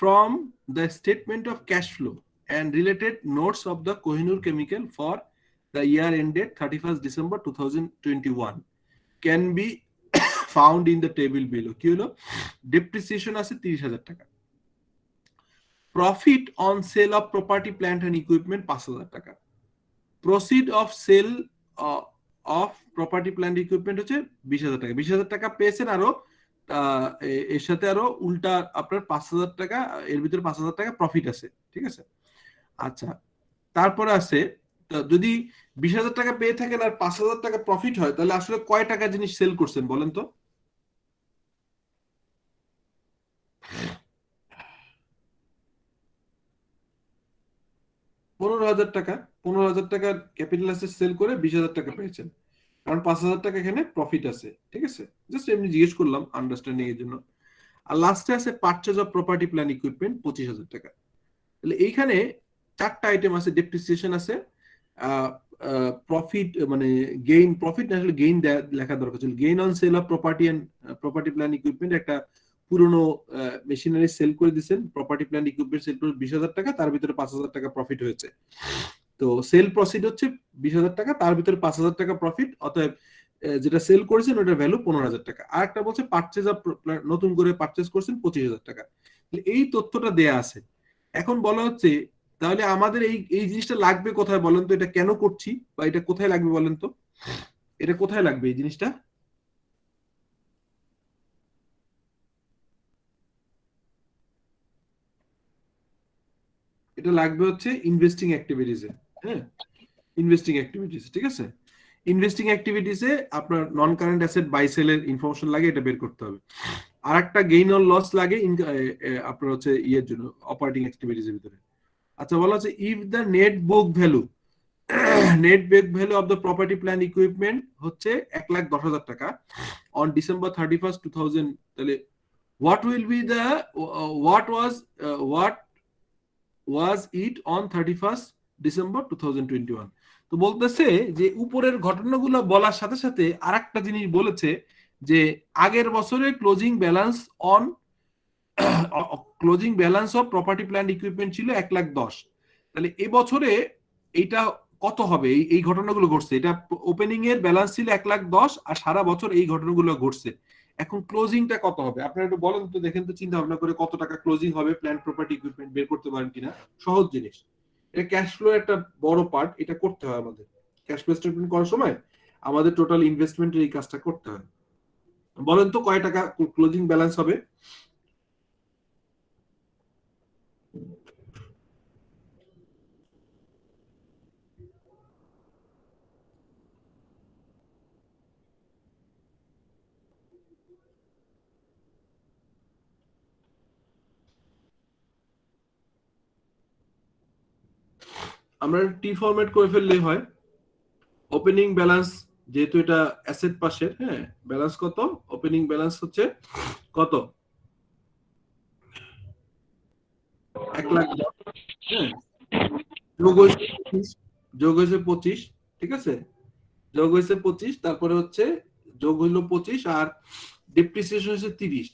from the statement of cash flow and related notes of the Kohinoor Chemical for the year ended 31st December 2021 can be found in the table below. কি হলো? Depreciation আছে 30,000 টাকা, profit on sale of property plant and equipment 5,000 টাকা, proceed of sale of property plant equipment হচ্ছে 20,000 টাকা। 20,000 টাকা পেয়েছেন, আরো এর সাথে আরো উল্টা আপনার 5,000 টাকা, এর ভিতরে 5,000 টাকা প্রফিট আছে, ঠিক আছে। আচ্ছা, তারপরে আছে যদি 20,000 টাকা পেয়ে থাকেন আর 5,000 টাকা প্রফিট হয় তাহলে আসলে কয় টাকা জিনিস সেল করছেন বলেন তো? টাকা 15,000 টাকার ক্যাপিটাল অ্যাসেট সেল করে 20,000 টাকা পেয়েছেন, কারণ 5,000 টাকা এখানে প্রফিট আছে, ঠিক আছে। জাস্ট এমনি জিজ্ঞেস করলাম আন্ডারস্ট্যান্ডিং এর জন্য। আর লাস্টে আছে purchase of property plant equipment 25,000 টাকা। তাহলে এইখানে চারটা আইটেম আছে, ডেপ্রিসিয়েশন আছে, প্রফিট মানে গেইন, প্রফিট না আসলে গেইন লেখা দরকার ছিল, gain on sale of property and property plant equipment, একটা পুরনো মেশিনারি সেল করে দিয়েছেন, প্রপার্টি প্ল্যান ইকুইপমেন্ট সেল করে 20,000 টাকা, তার ভিতরে 5,000 টাকা প্রফিট হয়েছে। তো সেল প্রসিড হচ্ছে 20,000 টাকা, তার ভিতরে 5,000 টাকা প্রফিট, অতএব যেটা সেল করেছেন ওটার ভ্যালু 15,000 টাকা। আর একটা বলছে পারচেজ অফ, নতুন করে পারচেজ করছেন 25,000 টাকা। এই তথ্যটা দেয়া আছে। এখন বলা হচ্ছে তাহলে আমাদের এই এই জিনিসটা লাগবে কোথায় বলেন তো? এটা কেন করছি বা এটা কোথায় লাগবে বলেন তো? এটা কোথায় লাগবে এই জিনিসটা? এটা লাগবে হচ্ছে ইনভেস্টিং অ্যাক্টিভিটিসে, হ্যাঁ, ইনভেস্টিং অ্যাক্টিভিটিস, ঠিক আছে। ইনভেস্টিং অ্যাক্টিভিটিসে আপনার নন কারেন্ট অ্যাসেট বাই সেলের ইনফরমেশন লাগে, এটা বের করতে হবে। আর একটা গেইন অর লস লাগে আপনার হচ্ছে ইয়ের জন্য অপারেটিং অ্যাক্টিভিটিসের ভিতরে। আচ্ছা, বলা হচ্ছে if the net book value, net book value of the property plant equipment হচ্ছে 1,10,000 টাকা অন ডিসেম্বর 31st 2000, তাহলে what will be the what was it on 31st December 2021? তো বলতেছে যে উপরের ঘটনাগুলো বলার সাথে সাথে আরেকটা জিনিস বলেছে যে আগের বছরে closing balance on closing balance of property plant equipment ছিল 1,10,000, তাহলে এবছরে এইটা কত হবে? এই ঘটনাগুলো ঘটছে, এটা ওপেনিং এর ব্যালেন্স ছিল 1,10,000 আর সারা বছর এই ঘটনাগুলো ঘটছে। এখন ক্লোজিংটা কত হবে আপনারা একটু বলেন তো, দেখেন তো চিন্তা ভাবনা করে কত টাকা ক্লোজিং হবে, প্ল্যান্ট প্রপার্টি ইকুইপমেন্ট বের করতে পারেন কিনা? সহজ জিনিস, এটা ক্যাশ ফ্লো একটা বড় পার্ট, এটা করতে হয় আমাদের ক্যাশ ফ্লো স্টেটমেন্ট করার সময়, আমাদের টোটাল ইনভেস্টমেন্টের এই কাজটা করতে হয়। বলেন তো কয় টাকা ক্লোজিং ব্যালেন্স হবে? আমরা টি ফরম্যাট করে ফেললেই হয়। ওপেনিং ব্যালেন্স, যেহেতু এটা অ্যাসেট পাশের, হ্যাঁ, ব্যালেন্স কত? ওপেনিং ব্যালেন্স হচ্ছে কত? 1,10,000, হ্যাঁ, যোগ হয়েছে 25, ঠিক আছে, যোগ হয়েছে 25, তারপরে হচ্ছে যোগ হইলো 25 আর ডেপ্রিসিয়েশন হচ্ছে 30,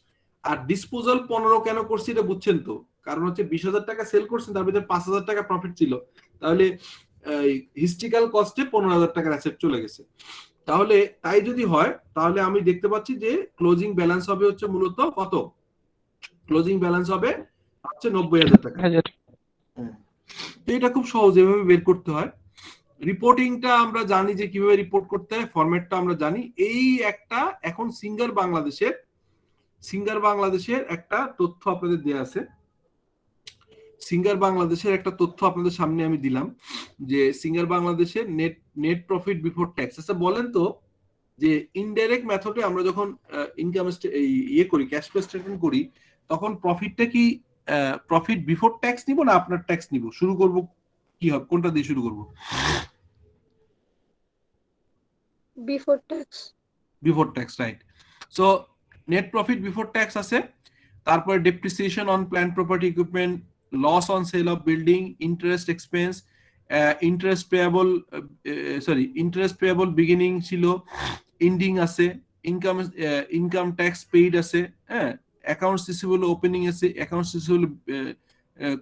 আর ডিসপোজাল 15 কেন করছি এটা বুঝছেন তো? কারণ হচ্ছে 20,000 টাকা সেল করছেন, তার ভিতরে 5,000 টাকা প্রফিট ছিল, তাহলে হিস্ট্রিক্যাল কস্টে 15,000 টাকার অ্যাসেট চলে গেছে। তাহলে তাই যদি হয় তাহলে আমি দেখতে পাচ্ছি যে ক্লোজিং ব্যালেন্স হবে হচ্ছে মূলত কত? ক্লোজিং ব্যালেন্স হবে হচ্ছে 90,000 টাকা। তো এটা খুব সহজ, এভাবে বের করতে হয়। রিপোর্টিংটা আমরা জানি যে কিভাবে রিপোর্ট করতে হয়, ফরম্যাটটা আমরা জানি। এই একটা এখন সিঙ্গার বাংলাদেশের একটা তথ্য আপনাদের দেয়া আছে, সিঙ্গার বাংলাদেশের একটা তথ্য আপনাদের সামনে আমি দিলাম যে সিঙ্গার বাংলাদেশের নেট প্রফিট বিফোর ট্যাক্স। আচ্ছা বলেন তো যে ইনডাইরেক্ট মেথডে আমরা যখন ইনকাম ইয়ে করি, ক্যাশ ফ্লো স্টেটমেন্ট করি, তখন প্রফিটটা কি প্রফিট বিফোর ট্যাক্স নিব না আপনার ট্যাক্স নিব? শুরু করব কি হবে, কোনটা দিয়ে শুরু করব? Before tax. Before tax, right. So net profit before tax আছে, তারপরে depreciation on plant property equipment loss on sale of building, interest expense, interest payable beginning ছিল, এন্ডিং আছে, ইনকাম ট্যাক্স পেইড আছে, হ্যাঁ, অ্যাকাউন্টস রিসিভেবল ওপেনিং আছে, accounts receivable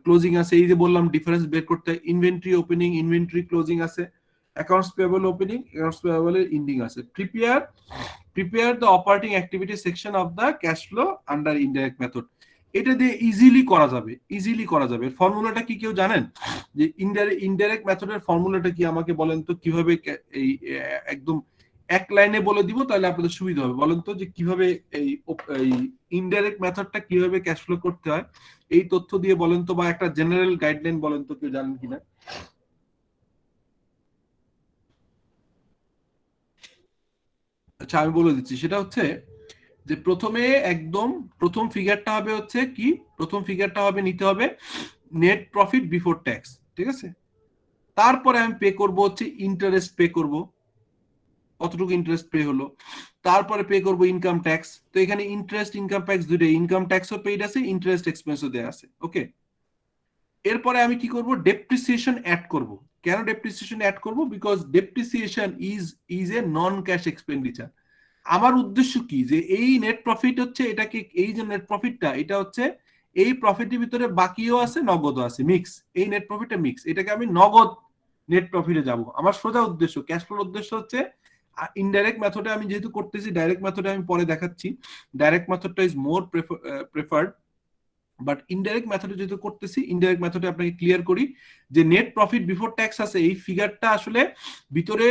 closing আছে, এই যে বললাম ডিফারেন্স বের করতে, ইনভেন্টরি ওপেনিং, ইনভেন্টরি ক্লোজিং আছে, accounts payable opening, accounts payable ending আছে। Prepare the operating activity section of the cash flow under indirect method. এটা দিয়ে ইজিলি করা যাবে। ফর্মুলাটা কি কেউ জানেন? যে ইনডাইরেক্ট মেথডের ফর্মুলাটা কি আমাকে বলেন তো, কিভাবে এই একদম এক লাইনে বলে দিব, তাহলে আপনাদের সুবিধা হবে। বলেন তো যে কিভাবে এই ইনডাইরেক্ট মেথডটা কিভাবে ক্যাশ ফ্লো করতে হয়, এই তথ্য দিয়ে বলেন তো, বা একটা জেনারেল গাইডলাইন বলেন তো, কেউ জানেন কিনা? আচ্ছা, আমি বলে দিচ্ছি। সেটা হচ্ছে যে প্রথমে একদম প্রথম ফিগারটা হবে হচ্ছে কি, প্রথম ফিগারটা হবে নিতে হবে নেট প্রফিট বিফোর ট্যাক্স, ঠিক আছে? তারপরে আমি পে করব হচ্ছে ইন্টারেস্ট পে করব, কতটুকু ইন্টারেস্ট পে হলো, তারপরে পে করব ইনকাম ট্যাক্স। তো এখানে ইন্টারেস্ট ইনকাম ট্যাক্স দুটোই, ইনকাম ট্যাক্সও পেইড আছে, ইন্টারেস্ট এক্সপেন্সও দেয়া আছে, ওকে। এরপরে আমি কি করব, ডেপ্রিসিয়েশন অ্যাড করব। কেন ডেপ্রিসিয়েশন অ্যাড করব? Because depreciation is a non cash expenditure. আমার উদ্দেশ্য কি, যে এই নেট প্রফিট হচ্ছে, এটাকে এই যে নেট প্রফিটটা, এটা হচ্ছে এই প্রফিটের ভিতরে বাকিও আছে, নগদও আছে, মিক্স। এই নেট প্রফিটটা মিক্স, এটাকে আমি নগদ নেট প্রফিটে যাব। আমার সোজা উদ্দেশ্য, ক্যাশ ফ্লোর উদ্দেশ্য হচ্ছে, ইনডাইরেক্ট মেথডে আমি যেহেতু করতেছি, ডাইরেক্ট মেথডে আমি পরে দেখাচ্ছি, ডাইরেক্ট মেথডটা is more preferred, but indirect মেথডে যেহেতু করতেছি, ইনডাইরেক্ট মেথডে আপনাকে ক্লিয়ার করি যে নেট প্রফিট বিফোর ট্যাক্স আছে, এই ফিগারটা আসলে ভিতরে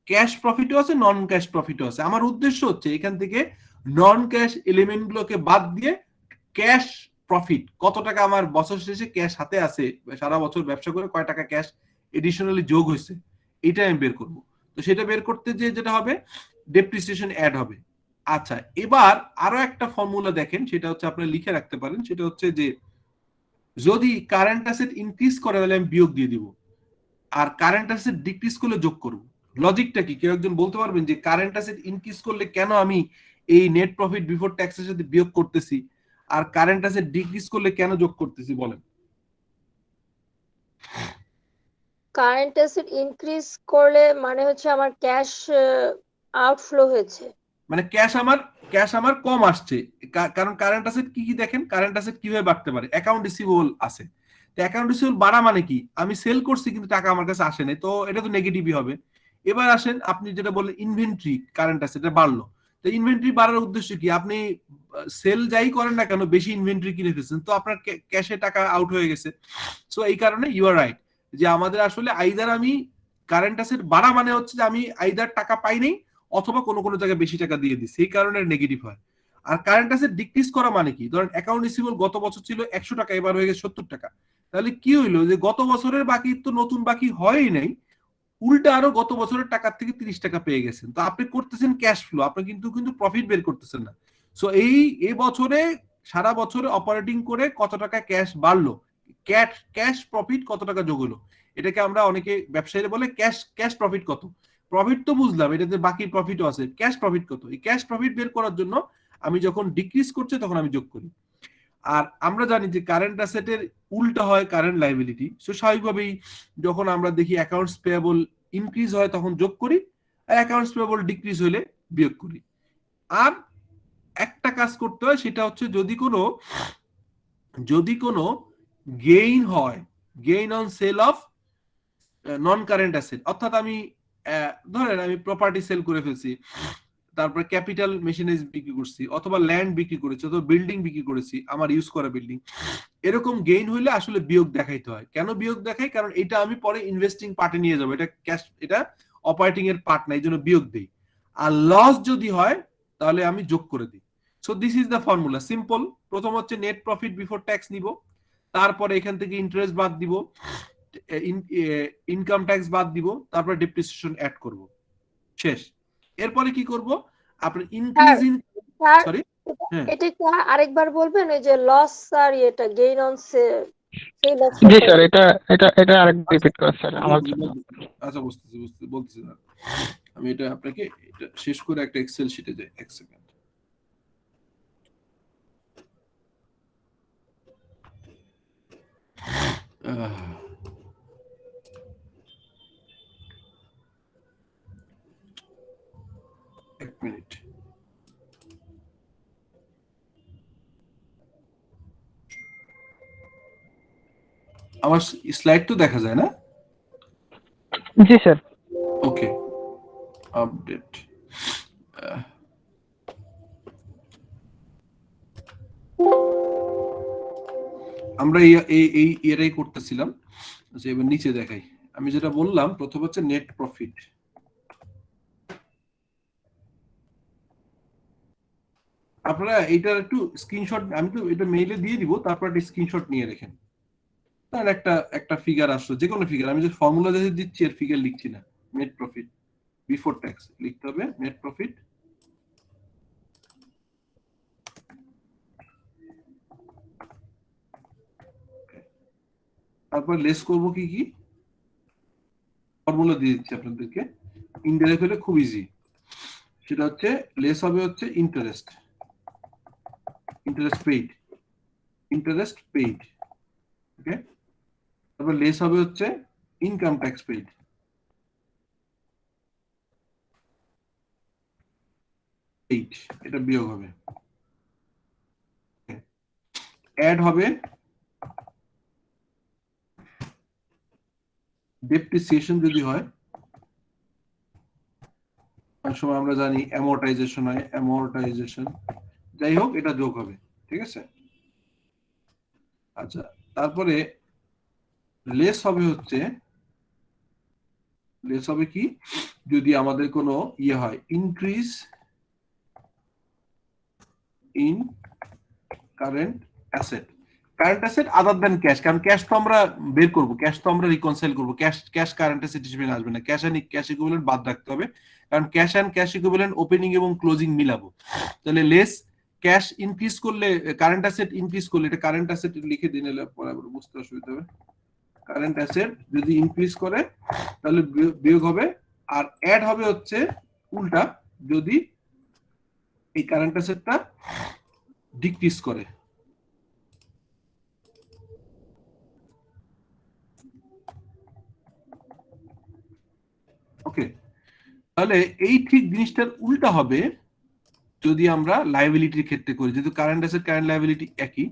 ক্যাশ প্রফিটও আছে, নন ক্যাশ প্রফিটও আছে। আমার উদ্দেশ্য হচ্ছে এখান থেকে নন ক্যাশ এলিমেন্ট গুলোকে বাদ দিয়ে ক্যাশ প্রফিট, কত টাকা আমার বছর শেষে ক্যাশ হাতে আছে, সারা বছর ব্যবসা করে কয় টাকা ক্যাশ এডিশনালি যোগ হয়েছে, এটা আমি বের করব। তো সেটা বের করতে যে যেটা হবে, ডেপ্রিসিয়েশন অ্যাড হবে। আচ্ছা, এবার আরো একটা ফর্মুলা দেখেন, সেটা হচ্ছে আপনি লিখে রাখতে পারেন। সেটা হচ্ছে যে যদি কারেন্ট অ্যাসেট ইনক্রিজ করে, তাহলে আমি বিয়োগ দিয়ে দিব, আর কারেন্ট অ্যাসেট ডিক্রিজ করলে যোগ করব। লজিকটা কি, কেউ একজন বলতে পারবেন যে কারেন্ট অ্যাসেট ইনক্রিজ করলে কেন আমি এই নেট প্রফিট বিফোর ট্যাক্সের সাথে বিয়োগ করতেছি, আর কারেন্ট অ্যাসেট ডিক্রিজ করলে কেন যোগ করতেছি, বলেন? কারেন্ট অ্যাসেট ইনক্রিজ করলে মানে হচ্ছে আমার ক্যাশ আউটফ্লো হয়েছে, মানে ক্যাশ আমার কম আসছে, কারণ কারেন্ট অ্যাসেট কি কি দেখেন, কারেন্ট অ্যাসেট কিভাবে বাড়তে পারে, অ্যাকাউন্ট রিসিভেবল আছে। তো অ্যাকাউন্ট রিসিভেবল বাড়া মানে কি, আমি সেল করছি কিন্তু টাকা আমার কাছে আসে নাই, তো এটা তো নেগেটিভই হবে। এবার আসেন, আপনি যেটা বললেন ইনভেন্টরি কারেন্ট অ্যাসেট এটা বাড়লো, তো ইনভেন্টরি বাড়ার উদ্দেশ্য কি, আপনি সেল যাই করেন না কেন, বেশি ইনভেন্টরি কিনে ফেলছেন, তো আপনার ক্যাশে টাকা আউট হয়ে গেছে। সো এই কারণে ইউ আর রাইট, যে আমাদের আসলে আইদার আমি কারেন্ট অ্যাসেট বাড়া মানে হচ্ছে যে আমি আইদার টাকা পাই নাই, অথবা কোনো কোনো জায়গায় বেশি টাকা দিয়ে দিই, সেই কারণে নেগেটিভ হয়। আর কারেন্ট অ্যাসেট ডিক্রিজ করা মানে কি, ধরেন অ্যাকাউন্ট রিসিভেবল গত বছর ছিল 100 টাকা, এবার হয়ে গেছে 70 টাকা, তাহলে কি হইলো, যে গত বছরের বাকি তো নতুন বাকি হয়ই নাই, উল্টা আরো গত বছরের টাকার থেকে 30 টাকা পেয়ে গেছেন। তো আপনি করতেছেন ক্যাশ ফ্লো, আপনি কিন্তু প্রফিট বের করতেছেন না। সো এই বছরে সারা বছরে অপারেটিং করে কত টাকা ক্যাশ বাড়লো, ক্যাশ প্রফিট কত টাকা যোগ হলো, এটাকে আমরা অনেকে ব্যবসায়ীরা বলে ক্যাশ প্রফিট কত। প্রফিট তো বুঝলাম, এটাতে বাকি প্রফিটও আছে, ক্যাশ প্রফিট কত, এই ক্যাশ প্রফিট বের করার জন্য আমি যখন ডিক্রিজ করছে তখন আমি যোগ করি। আর আমরা জানি যে কারেন্ট অ্যাসেটের উল্টা হয় কারেন্ট লাইবিলিটি, সো স্বাভাবিকভাবেই যখন আমরা দেখি অ্যাকাউন্টস পেয়েবল ইনক্রিজ হয় তখন যোগ করি, আর অ্যাকাউন্টস পেয়েবল ডিক্রিজ হলে বিয়োগ করি। আর একটা কাজ করতে হয়, সেটা হচ্ছে যদি কোনো গেইন হয়, gain on sale of non current asset, অর্থাৎ আমি ধরেন আমি প্রপার্টি সেল করে ফেলছি, তারপরে ক্যাপিটাল মেশিনারিজ বিক্রি করছি, অথবা ল্যান্ড বিক্রি করেছি, অথবা বিল্ডিং বিক্রি করেছি, আমার ইউজ করা বিল্ডিং, এরকম গেইন হইলে আসলে বিয়োগ দেখাইতে হয়। কেন বিয়োগ দেখাই, কারণ এটা আমি পরে ইনভেস্টিং পার্টে নিয়ে যাবো, এটা ক্যাশ, এটা অপারেটিং এর পার্ট না, এই জন্য বিয়োগ দেই। আর লস যদি হয় তাহলে আমি যোগ করে দিই। So this is the formula, simple. প্রথম হচ্ছে নেট প্রফিট বিফোর ট্যাক্স নিব, তারপরে এখান থেকে ইন্টারেস্ট বাদ দিব, ইনকাম ট্যাক্স বাদ দিব, তারপরে ডেপ্রিসিয়েশন অ্যাড করব, শেষ। এরপরে কি করব, আপনার ইনক্রিজ ইন, স্যার সরি, হ্যাঁ এটা একটু আরেকবার বলবেন, ওই যে লস আর এটা গেইন অন সেই জি লসটা স্যার, এটা আরেকবার রিপিট করেন স্যার আমার জন্য। আচ্ছা, বলতেছি না, আমি এটা আপনাকে এটা শেষ করে একটা এক্সেল শিটে যাই, এক সেকেন্ড। এক মিনিট। আমার স্লাইড তো দেখা যায় না? জি স্যার। ওকে, আপডেট। আমরা এরাই করতেছিলাম। আচ্ছা, এবার নিচে দেখাই। আমি যেটা বললাম প্রথম হচ্ছে নেট প্রফিট। আপনারা এইটার একটু স্ক্রিনশট, আমি তো এটা মেইলে দিয়ে দিব, তারপর একটা স্ক্রিনশট নিয়ে রাখেন। তার একটা ফিগার আসলো, যে কোনো ফিগার, আমি যে ফর্মুলা যেটা দিচ্ছি এর ফিগার লিখছি না। নেট প্রফিট বিফোর ট্যাক্স লিখতে হবে, নেট প্রফিট। তারপর লেস করব কি কি, ফর্মুলা দিয়ে দিচ্ছি আপনাদেরকে। ইনডাইরেক্ট হলে খুব ইজি, সেটা হচ্ছে লেস হবে হচ্ছে interest, interest paid, interest paid. Okay, তারপর লেস হবে হচ্ছে ইনকাম ট্যাক্স পেইড, এটা বিয়োগ হবে। অ্যাড হবে ডেপ্রিসিয়েশন যদি হয়, অনেক সময় আমরা জানি অ্যামortization হয়, অ্যামortization, যাই হোক এটা যোগ হবে। ঠিক আছে, আচ্ছা। তারপরে লেস হবে হচ্ছে, লেস হবে কি, যদি আমাদের কোনো ইয়ে হয়, increase in current asset, current asset other than cash, কারণ ক্যাশ তো আমরা বের করব, ক্যাশ তো আমরা রিকনসাইল করব, ক্যাশ কারেন্ট অ্যাসেট হিসেবে আসবে না, ক্যাশ এন্ড ক্যাশ ইকুইভ্যালেন্ট বাদ রাখতে হবে, কারণ cash and cash equivalent opening এবং ক্লোজিং মিলাবো। তাহলে লেস ক্যাশ ইনক্রিজ করলে, কারেন্ট অ্যাসেট ইনক্রিজ করলে, এটা কারেন্ট অ্যাসেট লিখে দিন, এলে পরে বুঝতে অসুবিধা হবে। কারেন্ট অ্যাসেট যদি ইনক্রিজ করে তাহলে বিয়োগ হবে, আর অ্যাড হবে হচ্ছে উল্টা, যদি এই কারেন্ট অ্যাসেটটা ডিক্রিজ করে। ওকে, তাহলে এই ঠিক জিনিসটার উল্টা হবে যদি আমরা লায়াবিলিটির ক্ষেত্রে করি, যেহেতু কারেন্ট অ্যাসেট কারেন্ট লায়াবিলিটি একই,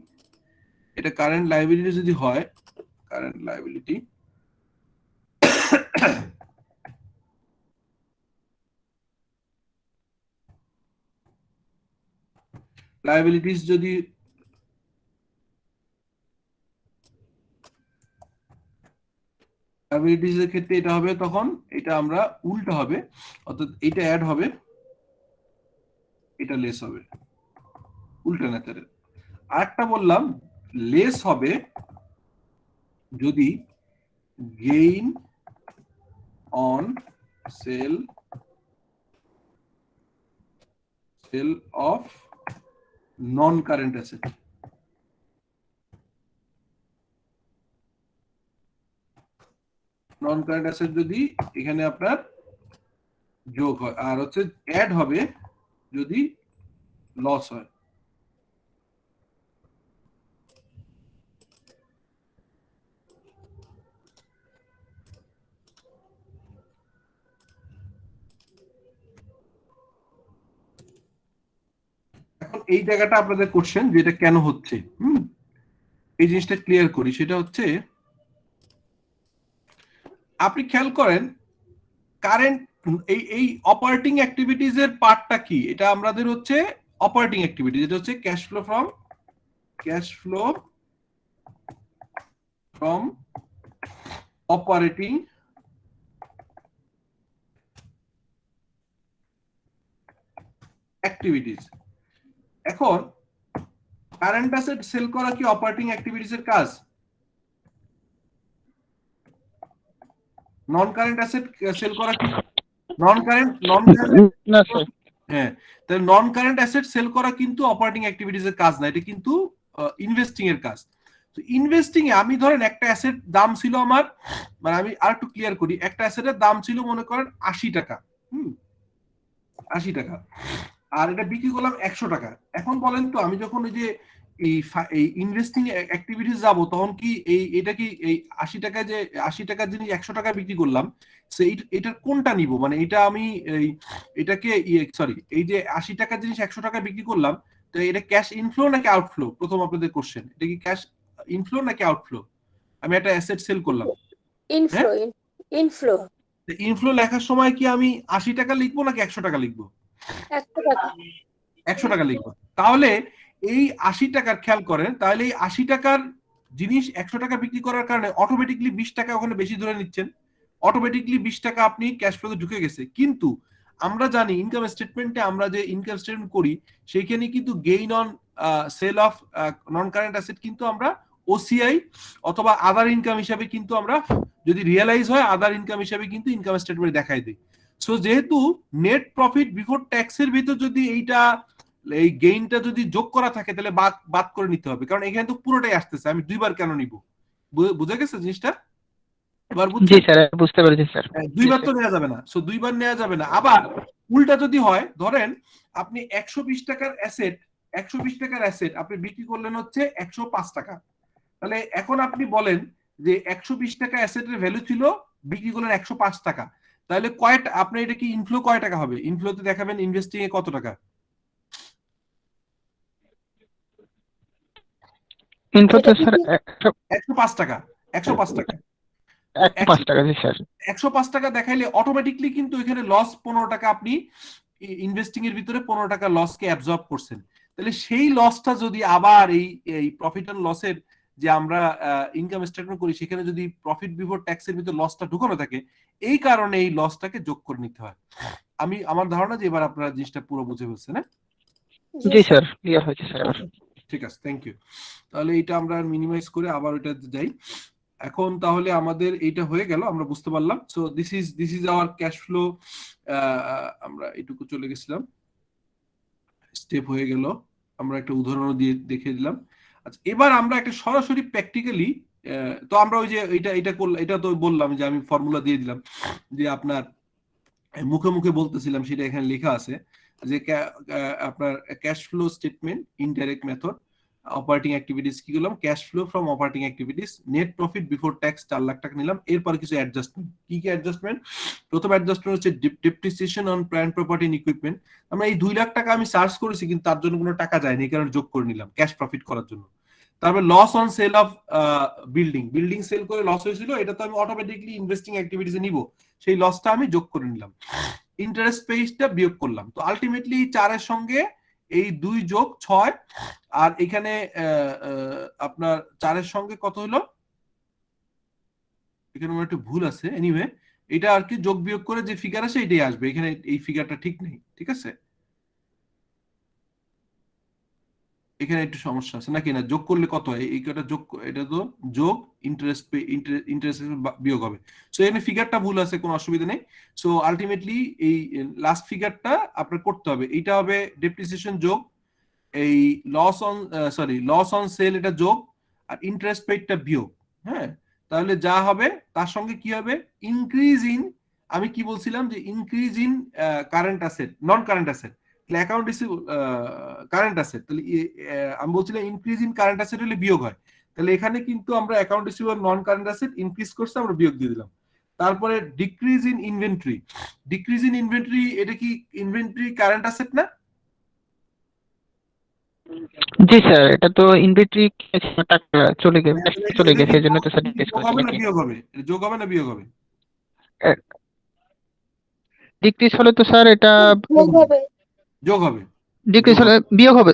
এটা কারেন্ট লায়াবিলিটি যদি হয়, কারেন্ট লায়াবিলিটি লায়াবিলিটিস যদি লায়াবিলিটিস এর ক্ষেত্রে এটা হবে, তখন এটা আমরা উল্টা হবে, অর্থাৎ এটা অ্যাড হবে, এটা লেস হবে, উল্টা নেচারের। আরেকটা বললাম, লেস হবে যদি gain on sale of non current asset, non current asset যদি এখানে আপনার যোগ হয়, আর হচ্ছে অ্যাড হবে যদি লস হয়। এখন এই জায়গাটা আপনাদের কোশ্চেন, যেটা কেন হচ্ছে, এই জিনিসটা ক্লিয়ার করি। সেটা হচ্ছে, আপনি খেয়াল করেন কারেন্ট এই অপারেটিং অ্যাক্টিভিটিজ এর পার্টটা কি, এটা আমাদের হচ্ছে অপারেটিং অ্যাক্টিভিটি, যেটা হচ্ছে cash flow from operating activities. এখন কারেন্ট অ্যাসেট সেল করা কি অপারেটিং অ্যাক্টিভিটিজ এর কাজ? নন কারেন্ট অ্যাসেট সেল করা কি নন কারেন্ট না স্যার। হ্যাঁ, তাহলে নন কারেন্ট অ্যাসেট সেল করা কিন্তু অপারেটিং অ্যাক্টিভিটিজ এর কাজ না, এটা কিন্তু ইনভেস্টিং এর কাজ। তো ইনভেস্টিং এ আমি ধরেন একটা অ্যাসেট দাম ছিল আমার, মানে আমি আর একটু ক্লিয়ার করি, একটা অ্যাসেটের দাম ছিল মনে করেন 80 টাকা, 80 টাকা, আর এটা বিক্রি করলাম 100 টাকা। এখন বলেন তো, আমি যখন ওই যে এই ইনভেস্টিং অ্যাক্টিভিটিস যাব, তখন কি এটা কি এই 80 টাকা যে 80 টাকার জিনিস 100 টাকা বিক্রি করলাম, এটার কোনটা নিব? মানে এটা আমি এটাকে সরি, এই যে 80 টাকার জিনিস 100 টাকা বিক্রি করলাম, তো এটা ক্যাশ ইনফ্লো নাকি আউটফ্লো? প্রথম আপনাদের কোশ্চেন, এটা কি ক্যাশ ইনফ্লো নাকি আউটফ্লো? আমি একটা অ্যাসেট সেল করলাম, ইনফ্লো, ইনফ্লো। ইনফ্লো লেখার সময় কি আমি 80 টাকা লিখবো নাকি 100 টাকা লিখবো? 100 টাকা। 100 টাকা লিখবো। তাহলে এই 80 টাকার খেয়াল করেন, তাহলে এই 80 টাকার জিনিস 100 টাকা বিক্রি করার কারণে অটোমেটিকলি 20 টাকা ওখানে বেশি ধরে নিচ্ছেন, অটোমেটিকলি 20 টাকা আপনি ক্যাশ ফ্লোতে ঢুকে গেছে। কিন্তু আমরা জানি ইনকাম স্টেটমেন্টে আমরা যে ইনকাম স্টেটমেন্ট করি সেইখানে কিন্তু gain on sale of non current asset কিন্তু আমরা ওসিআই অথবা আদার ইনকাম হিসাবে কিন্তু আমরা, যদি রিয়েলাইজ হয় আদার ইনকাম হিসাবে কিন্তু ইনকাম স্টেটমেন্ট দেখাই দিই। সো যেহেতু নেট প্রফিট বিফোর ট্যাক্সের ভিতর যদি এইটা এই গেইনটা যদি যোগ করা থাকে তাহলে বাদ করে নিতে হবে, কারণ এখানে তো পুরোটাই আসতেছে, আমি দুইবার কেন নিব? বুঝা গেছে জিনিসটা? এবার জি বুঝছেন? স্যার, বুঝতে পেরেছি স্যার। দুইবার তো নেওয়া যাবে না, সো দুইবার নেওয়া যাবে না। আবার উল্টা যদি হয়, ধরেন আপনি 120 টাকার অ্যাসেট 120 টাকার অ্যাসেট আপনি বিক্রি করলেন হচ্ছে 105 টাকা, তাহলে এখন আপনি বলেন যে 120 টাকা অ্যাসেটের ভ্যালু ছিল, বিক্রি করলেন 105 টাকা, তাহলে কয়টা আপনার এটা কি ইনফ্লো কয় টাকা হবে? ইনফ্লোতে দেখাবেন ইনভেস্টিং এ কত টাকা? ইনফ্লোতে স্যার 105 টাকা, 105 টাকা, 105 টাকা। জি স্যার। 105 টাকা দেখাইলে অটোমেটিকলি কিন্তু এখানে লস 15 টাকা, আপনি ইনভেস্টিং এর ভিতরে 15 টাকা লসকে অ্যাবজর্ব করছেন। তাহলে সেই লসটা যদি আবার এই প্রফিট এন্ড লসের যে আমরা ইনকাম স্টেটমেন্ট করি সেখানে যদি প্রফিট বিফোর ট্যাক্সের ভিতরে লসটা ঢুকানো থাকে, এই কারণে এই লসটাকে যোগ করে নিতে হয়। আমার ধারণা যে এবার আপনারা জিনিসটা পুরো বুঝে ফেলছেন। হ্যাঁ, জি স্যার, ক্লিয়ার হয়েছে স্যার। ঠিক আছে, থ্যাংক ইউ। তাহলে এটা আমরা মিনিমাইজ করে আবার ওইটাতে যাই। এখন তাহলে আমাদের এইটা হয়ে গেল, আমরা বুঝতে পারলাম। So this is our cash flow. আমরা এটুকু চলে গেছিলাম, স্টেপ হয়ে গেল, আমরা একটা উদাহরণ দিয়ে দেখিয়ে দিলাম। আচ্ছা, এবার আমরা একটা সরাসরি প্র্যাকটিক্যালি, তো আমরা ওই যে এটা করলাম, এটা তো বললাম যে আমি ফর্মুলা দিয়ে দিলাম, যে আপনার মুখে মুখে বলতেছিলাম সেটা এখানে লেখা আছে, যে আপনার cash flow statement indirect method operating activities কি করলাম, cash flow from operating activities, net profit before tax 4 lakh টাকা নিলাম। এরপর কিছু অ্যাডজাস্টমেন্ট, কি কি অ্যাডজাস্টমেন্ট? প্রথম অ্যাডজাস্টমেন্ট হচ্ছে depreciation on plant property and equipment. আমরা এই 2 লাখ টাকা আমি সার্চ করেছি কিন্তু তার জন্য কোনো টাকা যায়নি, এই কারণে যোগ করে নিলাম ক্যাশ প্রফিট করার জন্য। তারপর loss on sale of building sale করে লস হয়েছিল, এটা তো আমি অটোমেটিকলি ইনভেস্টিং অ্যাক্টিভিটিসে নিব, সেই লসটা আমি যোগ করে নিলাম। ইন্টারেস্ট পেইজটা বিয়োগ করলাম। তো আলটিমেটলি 4 এর সঙ্গে এই 2 যোগ 6, আর এখানে আপনার 4 এর সঙ্গে কত হলো, এখানে আমার একটু ভুল আছে, এনিওয়ে এটা আর কি যোগ বিয়োগ করে যে ফিগার আছে এটাই আসবে, এখানে এই ফিগারটা ঠিক নেই, ঠিক আছে, এখানে একটু সমস্যা আছে নাকি? না, যোগ করলে কত হয় এই কটা যোগ, এটা তো যোগ ইন্টারেস্ট বিয়োগ হবে। সো এখানে ফিগারটা ভুল আছে, কোনো অসুবিধা নেই। সো আলটিমেটলি এই লাস্ট ফিগারটা আপনার করতে হবে, এইটা হবে ডেপ্রিসিয়েশন যোগ এই লস অন সেল এটা যোগ, আর ইন্টারেস্ট পেইডটা বিয়োগ। হ্যাঁ, তাহলে যা হবে তার সঙ্গে কি হবে, ইনক্রিজ ইন, আমি কি বলছিলাম যে increase in current asset non current asset, তাহলে অ্যাকাউন্ট রিসিভেবল কারেন্ট অ্যাসেট, তাহলে আমি বলছিলাম ইনক্রিজ ইন কারেন্ট অ্যাসেট হলে বিয়োগ হয়, তাহলে এখানে কিন্তু আমরা অ্যাকাউন্ট রিসিভেবল নন কারেন্ট অ্যাসেট ইনক্রিজ করছে, আমরা বিয়োগ দিয়ে দিলাম। তারপরে ডিক্রিজ ইন ইনভেন্টরি, এটা কি ইনভেন্টরি কারেন্ট অ্যাসেট না? জি স্যার, এটা তো ইনভেন্টরি টাকা চলে গেছে, এজন্য তো স্যার ডিক্রিজ যোগ করেছে হবে না নাকি? বিয়োগ হবে? যোগ হবে না বিয়োগ হবে? ডিক্রিজ হলে তো স্যার এটা যোগ হবে। যোগ হবে। ডিক্রিজ হলে বিয়োগ হবে,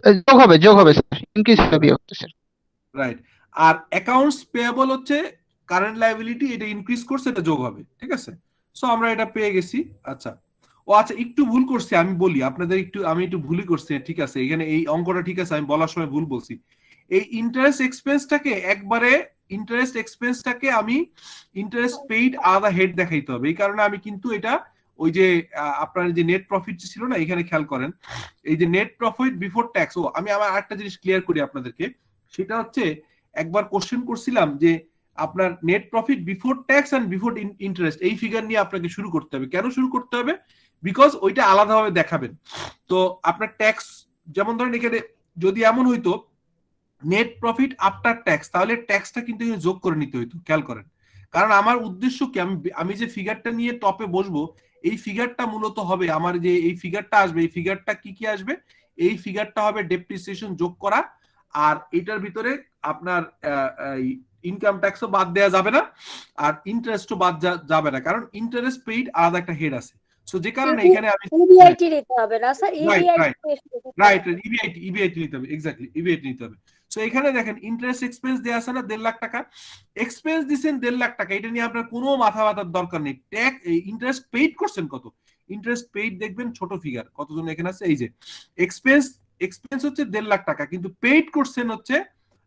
যোগ হবে স্যার, ইনক্রিজ হলে বিয়োগ হবে স্যার। রাইট। আর অ্যাকাউন্টস পেয়েবল হচ্ছে কারেন্ট লায়াবিলিটি, এটা ইনক্রিজ করছে, এটা যোগ হবে, ঠিক আছে। সো আমরা এটা পেয়ে গেছি। আচ্ছা, আচ্ছা, একটু ভুল করছি, আমি বলি আপনাদের, আমি একটু ভুলই করছি, ঠিক আছে, এখানে এই অঙ্কটা ঠিক আছে, আমি বলার সময় ভুল বলছি। এই ইন্টারেস্ট এক্সপেন্সটাকে আমি ইন্টারেস্ট পেইড আলাদা হেড দেখাইতে হবে, এই কারণে আমি কিন্তু এটা ওই যে আপনার যে নেট প্রফিট ছিল না, এখানে খেয়াল করেন, এই যে নেট প্রফিট বিফোর ট্যাক্স। আমি আমার আরেকটা জিনিস ক্লিয়ার করি আপনাদেরকে, সেটা হচ্ছে একবার কোশ্চেন করছিলাম যে আপনার net profit before tax and before interest, এই ফিগার নিয়ে আপনাকে শুরু করতে হবে। কেন শুরু করতে হবে? বিকজ ওইটা আলাদাভাবে দেখাবেন। তো আপনার ট্যাক্স, যেমন ধরেন এখানে যদি এমন হইতো নেট প্রফিট আফটার ট্যাক্স, তাহলে ট্যাক্সটা কিন্তু এখানে যোগ করে নিতে হইতো, খেয়াল করেন। কারণ আমার উদ্দেশ্য কি, আমি যে ফিগারটা নিয়ে টপে বসবো, এই ফিগারটা মূলত হবে আমার যে এই ফিগারটা আসবে, এই ফিগারটা কি কি আসবে, এই ফিগারটা হবে ডেপ্রিসিয়েশন যোগ করা, আর এটার ভিতরে আপনার ইনকাম ট্যাক্সও বাদ দেওয়া যাবে না, আর ইন্টারেস্টও বাদ যাবে না, কারণ ইন্টারেস্ট পেইড আলাদা একটা হেড আছে। সো যে কারণে এখানে আমি ইবিআইটি নিতে হবে না স্যার, রাইট ইবিআইটি নিতে হবে, এক্স্যাক্টলি ইবিআইটি নিতে হবে। সো এখানে দেখেন ইন্টারেস্ট এক্সপেন্স দেয়া আছে না 1.5 লাখ টাকা, এক্সপেন্স দিবেন 1.5 লাখ টাকা, এটা নিয়ে আপনার কোনো মাথা ব্যথার দরকার নেই। ট্যাক্স ইন্টারেস্ট পেইড করছেন কত, ইন্টারেস্ট পেইড দেখবেন ছোট ফিগার কতজন এখানে আছে, এই যে এক্সপেন্স হচ্ছে 1.5 লাখ টাকা, কিন্তু পেইড করছেন হচ্ছে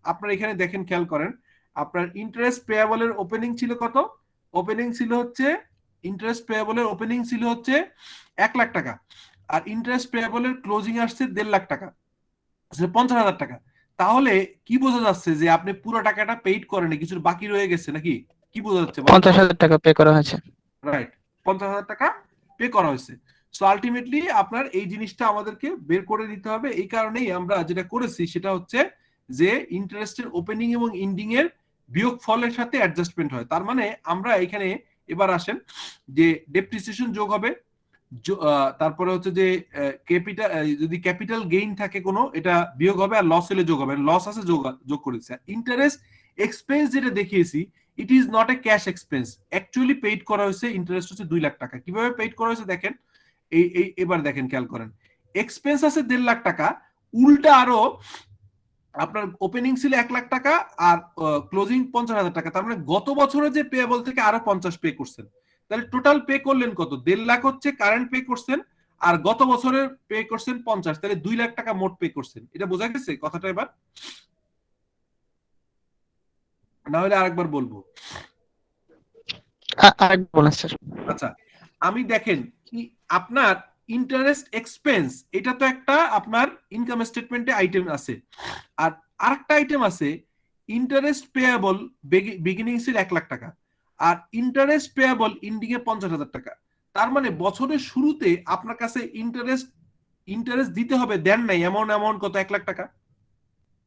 আপনার এখানে দেখেন, খেয়াল করেন আপনার ইন্টারেস্ট পেয়াবলের ওপেনিং ছিল কত, ওপেনিং ছিল হচ্ছে ইন্টারেস্ট পেয়াবলের ওপেনিং ছিল হচ্ছে 1 লাখ টাকা, আর ইন্টারেস্ট পেয়াবলের ক্লোজিং আসছে 1.5 লাখ টাকা, 50,000 টাকা। তাহলে কি বোঝা যাচ্ছে যে আপনি পুরো টাকাটা পেইড করেন, কিছু বাকি রয়ে গেছে নাকি, কি বোঝা যাচ্ছে? 50,000 টাকা পে করা হয়েছে। রাইট, 50,000 টাকা পে করা হয়েছে। সো আলটিমেটলি আপনার এই জিনিসটা আমাদেরকে বের করে দিতে হবে। এই কারণেই আমরা যেটা করেছি সেটা হচ্ছে যে ইন্টারেস্টের ওপেনিং এবং এন্ডিং এর বিয়োগফলের সাথে অ্যাডজাস্টমেন্ট হয়। তার মানে আমরা এখানে এবার আসেন যে ডেপ্রিসিয়েশন যোগ হবে, তারপরে হচ্ছে যে ক্যাপিটাল, যদি ক্যাপিটাল গেইন থাকে কোনো, এটা বিয়োগ হবে, আর লস হলে যোগ হবে, লস আছে যোগ করেছে। ইন্টারেস্ট এক্সপেন্স যেটা দেখিয়েছি, it is not a cash expense, actually paid করা হয়েছে ইন্টারেস্ট হচ্ছে 2 লাখ টাকা। কিভাবে পেইড করা হয়েছে দেখেন, এবার দেখেন, খেয়াল করেন, এক্সপেন্স আছে 1.5 লাখ টাকা, উল্টা আরো আপনার ওপেনিং ছিল 1 লাখ টাকা আর ক্লোজিং 50,000 টাকা, তার মানে গত বছরে যে পেয়েবল থেকে আরো 50 পে করছেন, তাহলে টোটাল পে করলেন কত, 1.5 লাখ হচ্ছে কারেন্ট পে করছেন, আর গত বছরের পে করছেন 50, তাহলে 2 লাখ টাকা মোট পে করছেন। এটা বোঝা গেছে কথাটা? এবার না হলে আরেকবার বলবো। আরেকবার বলেন স্যার। আচ্ছা, আমি দেখেন কি আপনার ইন্টারেস্ট এক্সপেন্স, এটা তো একটা আপনার ইনকাম স্টেটমেন্টে আইটেম আছে, আর আরেকটা আইটেম আছে ইন্টারেস্ট পেয়েবল, বিগিনিং ছিল 1 লাখ টাকা, আর ইন্টারেস্ট পেয়েবল এন্ডিং এ 50,000 টাকা। তার মানে বছরের শুরুতে আপনার কাছে ইন্টারেস্ট দিতে হবে, দেন নাই অ্যামাউন্ট কত, 1 লাখ টাকা।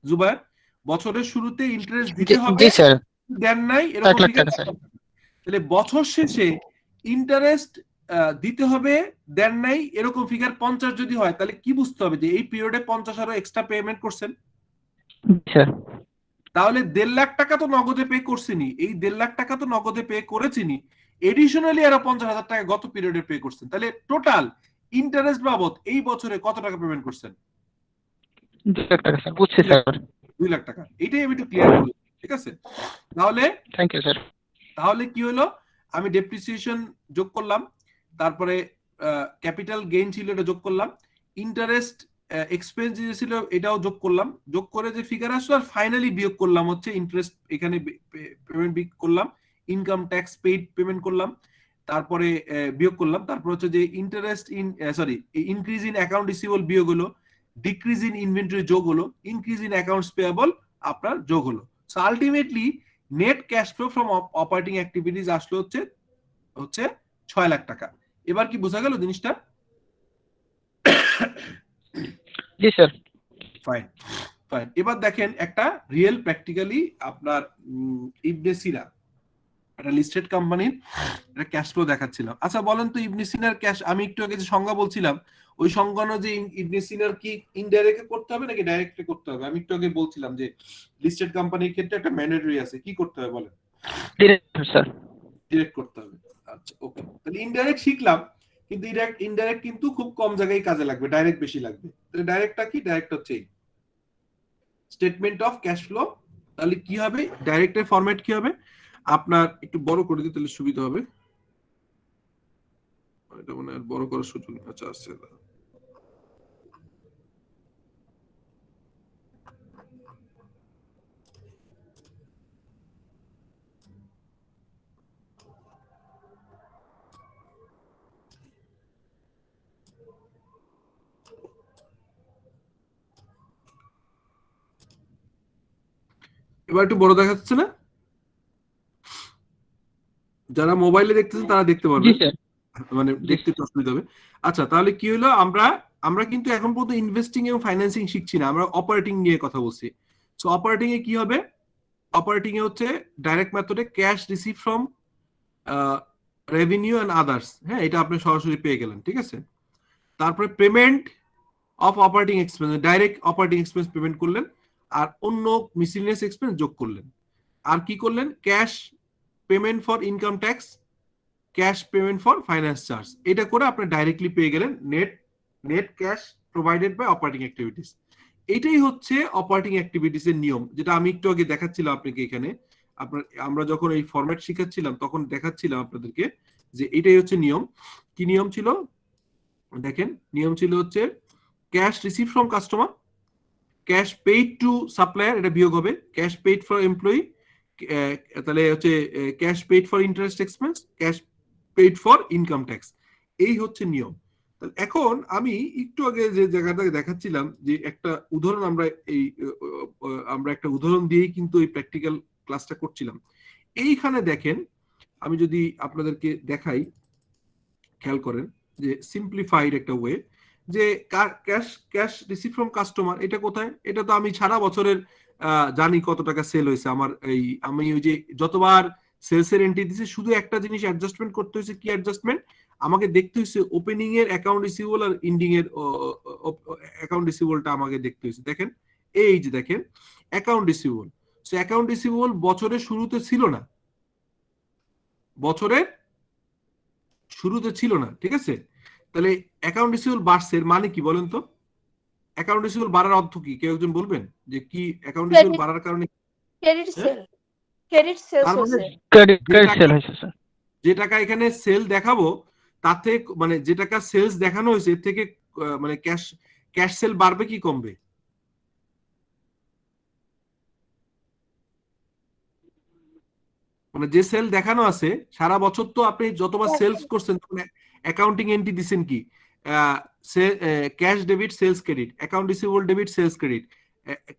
জুবায়ের, বছরের শুরুতে ইন্টারেস্ট দিতে হবে, জি স্যার, দেন নাই, 1 এরকম লাখ ফিগার। টাকা স্যার। তাহলে বছর শেষে ইন্টারেস্ট দিতে হবে, দেন নাই, এরকম ফিগার 50 যদি হয়, তাহলে কি বুঝতে হবে যে এই পিরিয়ডে 50 আরো এক্সট্রা পেমেন্ট করছেন। স্যার তাহলে 1.5 লাখ টাকা তো নগদে পে করছিনি, এই 1.5 লাখ টাকা তো নগদে পে করেছিনি, এডিশনালি আরো 50,000 টাকা গত পিরিয়ডে পে করছেন, তাহলে টোটাল ইন্টারেস্ট বাবদ এই বছরে কত টাকা পেমেন্ট করছেন? 2 লাখ টাকা স্যার। বুঝছি স্যার। 2 লাখ টাকা। এটাই আমি একটু ক্লিয়ার করলাম, ঠিক আছে? তাহলে থ্যাংক ইউ স্যার। তাহলে কি হলো, আমি ডেপ্রিসিয়েশন যোগ করলাম, তারপরে ক্যাপিটাল গেইন ছিল এটা যোগ করলাম, ইন্টারেস্ট এক্সপেন্স যে ছিল এটাও যোগ করলাম, যোগ করে যে ফিগার আসলো, আর ফাইনালি বিয়োগ করলাম হচ্ছে ইন্টারেস্ট, এখানে পেমেন্ট বিয়োগ করলাম, ইনকাম ট্যাক্স পেইড পেমেন্ট করলাম, তারপরে বিয়োগ করলাম, তারপর হচ্ছে যে interest increase in account receivable বিয়োগ হলো, ডিক্রিজ ইন ইনভেন্টরি যোগ হলো, ইনক্রিজ ইন অ্যাকাউন্টস পেয়েবল আপনার যোগ হলো। So ultimately net cash flow from operating activities আসলো হচ্ছে 6 লাখ টাকা। এবার কি বোঝা গেল জিনিসটা? জি স্যার। ফাইন। এবার দেখেন একটা রিয়েল প্র্যাকটিক্যালি আপনার ইবনে সিনা, একটা লিস্টেড কোম্পানির একটা ক্যাশ ফ্লো দেখাচ্ছিলাম। আচ্ছা বলেন তো, ইবনে সিনার ক্যাশ, আমি একটু আগে যে সংজ্ঞা বলছিলাম, ওই সংজ্ঞা অনুযায়ী ইবনে সিনার কি ইনডাইরেক্টলি করতে হবে নাকি ডাইরেক্টলি করতে হবে? আমি একটু আগে বলছিলাম যে লিস্টেড কোম্পানির ক্ষেত্রে একটা ম্যান্ডেটরি আছে, কি করতে হবে বলেন? Direct sir. ডিরেক্ট করতে হবে। আচ্ছা ওকে, তাহলে ইনডাইরেক্ট শিখলাম, কিন্তু ইনডাইরেক্ট কিন্তু খুব কম জায়গায় কাজে লাগবে, ডাইরেক্ট বেশি লাগবে। তাহলে ডাইরেক্টটা কি? ডাইরেক্ট হচ্ছে স্টেটমেন্ট অফ ক্যাশ ফ্লো। তাহলে কি হবে ডাইরেক্টের ফরম্যাট, কি হবে আপনার, একটু বড় করে দিতে তাহলে সুবিধা হবে, এটা মনে হয় বড় করার সুযোগ আচ্ছা আসছে। এবার একটু বড় দেখা যাচ্ছে না? যারা মোবাইলে দেখতেছেন তারা দেখতে জি পারবেন, স্যার। মানে দেখতে একটু অসুবিধা হবে। আচ্ছা তাহলে কি হলো, আমরা কিন্তু এখন পর্যন্ত ইনভেস্টিং এবং ফাইন্যান্সিং শিখছি না, আমরা অপারেটিং নিয়ে কথা বলছি। সো অপারেটিং এ কি হবে? অপারেটিং এ হচ্ছে ডাইরেক্ট মেথডে cash receive from revenue and others, হ্যাঁ, এটা আপনি সরাসরি পেয়ে গেলেন, ঠিক আছে। তারপরে payment of operating expense, direct operating expense payment করলেন, আর অন্য মিসিলিনিয়াস এক্সপেন্স যোগ করলেন। আর কি করলেন? Cash payment for income tax, cash payment for finance charge, এটা করে আপনি ডাইরেক্টলি পেয়ে গেলেন net cash provided by operating activities. এটাই হচ্ছে অপারেটিং অ্যাক্টিভিটিস এর নিয়ম, যেটা আমি একটু আগে দেখাচ্ছিলাম আপনাকে এখানে। আমরা যখন এই ফরম্যাট শিখাচ্ছিলাম তখন দেখাচ্ছিলাম আপনাদেরকে যে এটাই হচ্ছে নিয়ম। কি নিয়ম ছিল? দেখেন, নিয়ম ছিল হচ্ছে cash receive from customer, cash paid two supplier, এটা বিয়োগ হবে, ক্যাশ পেইড ফর এমপ্লয়ি, তাহলে হচ্ছে cash paid for interest expense, cash paid for income tax. এই হচ্ছে নিয়ম। এখন আমি একটু আগে যে জায়গাটা দেখাচ্ছিলাম যে একটা উদাহরণ, আমরা একটা উদাহরণ দিয়েই কিন্তু এই প্র্যাকটিক্যাল ক্লাসটা করছিলাম। এইখানে দেখেন, আমি যদি আপনাদেরকে দেখাই, খেয়াল করেন যে সিম্পলিফাইড একটা ওয়ে, যে ক্যাশ রিসিভ ফ্রম কাস্টমার, এটা কোথায়? এটা তো আমি সারা বছরের জানি কত টাকা সেল হয়েছে আমার। আমি ওই যে যতবার সেলসের এন্ট্রি দিয়েছি, শুধু একটা জিনিস অ্যাডজাস্টমেন্ট করতে হয়েছে। কি অ্যাডজাস্টমেন্ট? আমাকে দেখতে হয়েছে ওপেনিং এর অ্যাকাউন্ট রিসিভেবল আর এন্ডিং এর অ্যাকাউন্ট রিসিভেবলটা আমাকে দেখতে হয়েছে। দেখেন, এই যে দেখেন account receivable. So account receivable বছরের শুরুতে ছিল না, বছরের শুরুতে ছিল না, ঠিক আছে। তাহলে অ্যাকাউন্ট রিসিভেবল বাড়ছে, এর মানে কি বলেন তো? অ্যাকাউন্ট রিসিভেবল বাড়ার অর্থ কি? কেউ একজন বলবেন যে কি অ্যাকাউন্ট রিসিভেবল বাড়ার কারণে? ক্রেডিট সেল, ক্রেডিট সেলস তার মানে হয়েছে। ক্রেডিট সেল হয়েছে স্যার। যে টাকা এখানে সেল দেখাবো তার থেকে, মানে যে টাকা সেলস দেখানো হয়েছে এর থেকে মানে ক্যাশ সেল বাড়বে কি কমবে? মানে যে সেল দেখানো আছে সারা বছর, তো আপনি যতবার সেলস করছেন অ্যাকাউন্টিং এন্ট্রি দিচ্ছেন কি, cash debit sales credit, account receivable debit sales credit,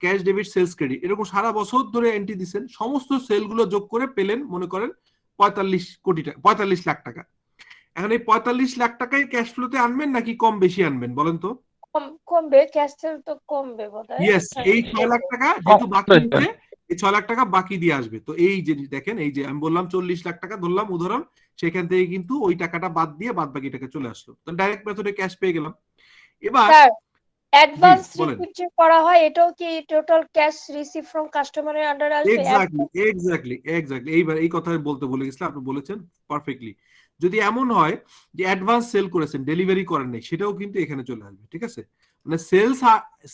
cash debit sales credit, এরকম সারা বছর ধরে এন্ট্রি দিচ্ছেন। সমস্ত সেলগুলো যোগ করে পেলেন মনে করেন 45 কোটি টাকা, 45 লাখ টাকা। এখন এই 45 লাখ টাকায় ক্যাশ ফ্লোতে আনবেন নাকি কম বেশি আনবেন বলেন তো? কমবে, ক্যাশ সেল তো কমবে বোধহয়। ইয়েস, এই 6 লাখ টাকা যেহেতু বাকি আছে, এই 6 লাখ টাকা বাকি দিয়ে আসবে। তো এই যে দেখেন, এই যে আমি বললাম 40 লাখ টাকা ধরলাম উদাহরণ, সেখান থেকে কিন্তু ওই টাকাটা বাদ দিয়ে বাদ বাকি টাকা চলে আসলো। তো ডাইরেক্ট মেথডে ক্যাশ পেয়ে গেলাম। এবার অ্যাডভান্স বলেন। রিসিপ্ট যে করা হয়, এটাও কি টোটাল ক্যাশ রিসিভ ফ্রম কাস্টমারের আন্ডারে আসবে? এক্স্যাক্টলি এইবার এই কথা বলতে বলে গেছিলাম, আপনি বলেছেন পারফেক্টলি। যদি এমন হয় যে অ্যাডভান্স সেল করেছেন, ডেলিভারি করেন নাই, সেটাও কিন্তু এখানে চলে আসবে, ঠিক আছে। মানে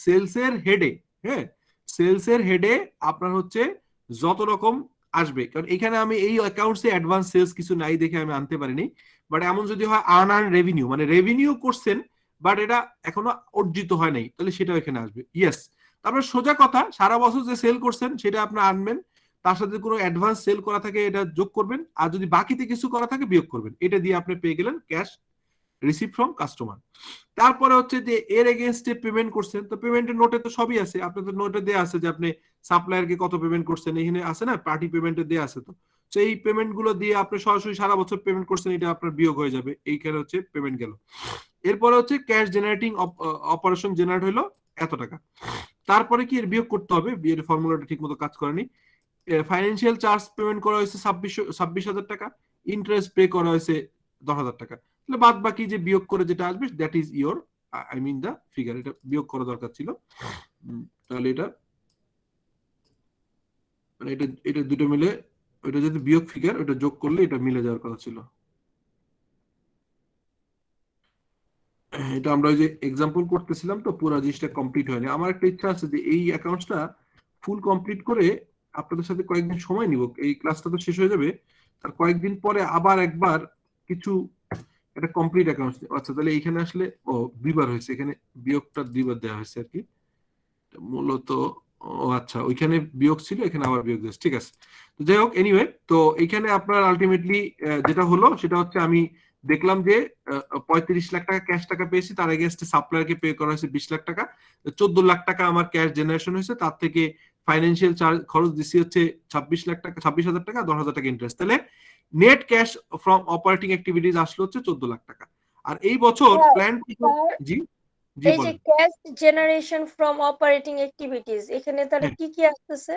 সেলসের হেডে, হ্যাঁ, সেলসের হেডে আপনার হচ্ছে যত রকম আসবে, কারণ এখানে আমি এই অ্যাকাউন্টসে অ্যাডভান্স সেলস কিছু নাই দেখে আমি আনতে পারিনি। বাট এমন যদি হয় আর্ন রেভিনিউ, মানে রেভিনিউ করছেন বাট এটা এখনো অর্জিত হয় নাই, তাহলে সেটাও এখানে আসবে। ইয়েস, তারপরে সোজা কথা, সারা বছর যে সেল করছেন সেটা আপনি আনবেন, তার সাথে কোনো অ্যাডভান্স সেল করা থাকে এটা যোগ করবেন, আর যদি বাকিতে কিছু করা থাকে বিয়োগ করবেন। এটা দিয়ে আপনি পেয়ে গেলেন ক্যাশ রিসিভ ফ্রম কাস্টমার। তারপরে হচ্ছে যে এর এগেইনস্টে পেমেন্ট করছেন, তো পেমেন্টের নোটে তো সবই আছে, আপনাদের নোটে দেয়া আছে যে আপনি সাপ্লায়ারকে কত পেমেন্ট করছেন, এখানে আছে না, পার্টি পেমেন্টে দেয়া আছে। তো এই পেমেন্ট গুলো দিয়ে আপনি সরাসরি সারা বছর পেমেন্ট করছেন, এটা আপনার বিয়োগ হয়ে যাবে। এইখানে হচ্ছে পেমেন্ট গেল। এরপরে হচ্ছে ক্যাশ জেনারেটিং অপারেশন জেনারেট হলো এত টাকা। তারপরে কি এর বিয়োগ করতে হবে, এর ফর্মুলাটা ঠিক মতো কাজ করেনি। ফাইন্যান্সিয়াল চার্জ পেমেন্ট করা হয়েছে 26,000 টাকা, ইন্টারেস্ট পে করা হয়েছে 10,000 টাকা। তাহলে বাদ বাকি যে বিয়োগ করে যেটা আসবে that is your, I mean the figure. এটা বিয়োগ করা দরকার ছিল, তাহলে এটা মানে এটা দুটো মিলে, ওটা যদি বিয়োগ ফিগার, ওটা যোগ করলে এটা মিলে যাওয়ার কথা ছিল। এটা আমরা ওই যে এক্সাম্পল করতেছিলাম, তো পুরো জিনিসটা কমপ্লিট হয়নি। আমার একটা ইচ্ছা আছে যে এই অ্যাকাউন্টসটা ফুল কমপ্লিট করে আপনাদের সাথে কয়েকদিন সময় নিব, এই ক্লাসটা তো শেষ হয়ে যাবে, তার কয়েকদিন পরে আবার একবার কিছু একটা কমপ্লিট অ্যাকাউন্টস। আচ্ছা, তাহলে এইখানে আসলে দুইবার হয়েছে, এখানে বিয়োগটা দুইবার দেওয়া হয়েছে আর কি মূলত। ও আচ্ছা, ওইখানে বিয়োগ ছিল, এখানে আবার বিয়োগ দিয়েছে, ঠিক আছে। তো যাই হোক, এনিওয়ে, তো এইখানে আপনার আলটিমেটলি যেটা হলো সেটা হচ্ছে আমি দেখলাম যে 35 লাখ টাকা ক্যাশ টাকা পেয়েছি, তার এগেইনস্টে সাপ্লায়ারকে পে করা হয়েছে 20 লাখ টাকা, 14 লাখ টাকা আমার ক্যাশ জেনারেশন হয়েছে। তার থেকে ফাইন্যান্সিয়াল চার্জ খরচ দিচ্ছি হচ্ছে 26 লাখ টাকা, 26,000 টাকা, 10,000 টাকা ইন্টারেস্ট। তাহলে net cash from operating activities আসলো হচ্ছে 14 লাখ টাকা। আর এই বছর প্ল্যান, জি জি এই যে বলেন। Cash generation from operating activities, এখানে তাহলে হ্যাঁ, কি কি আসতেছে?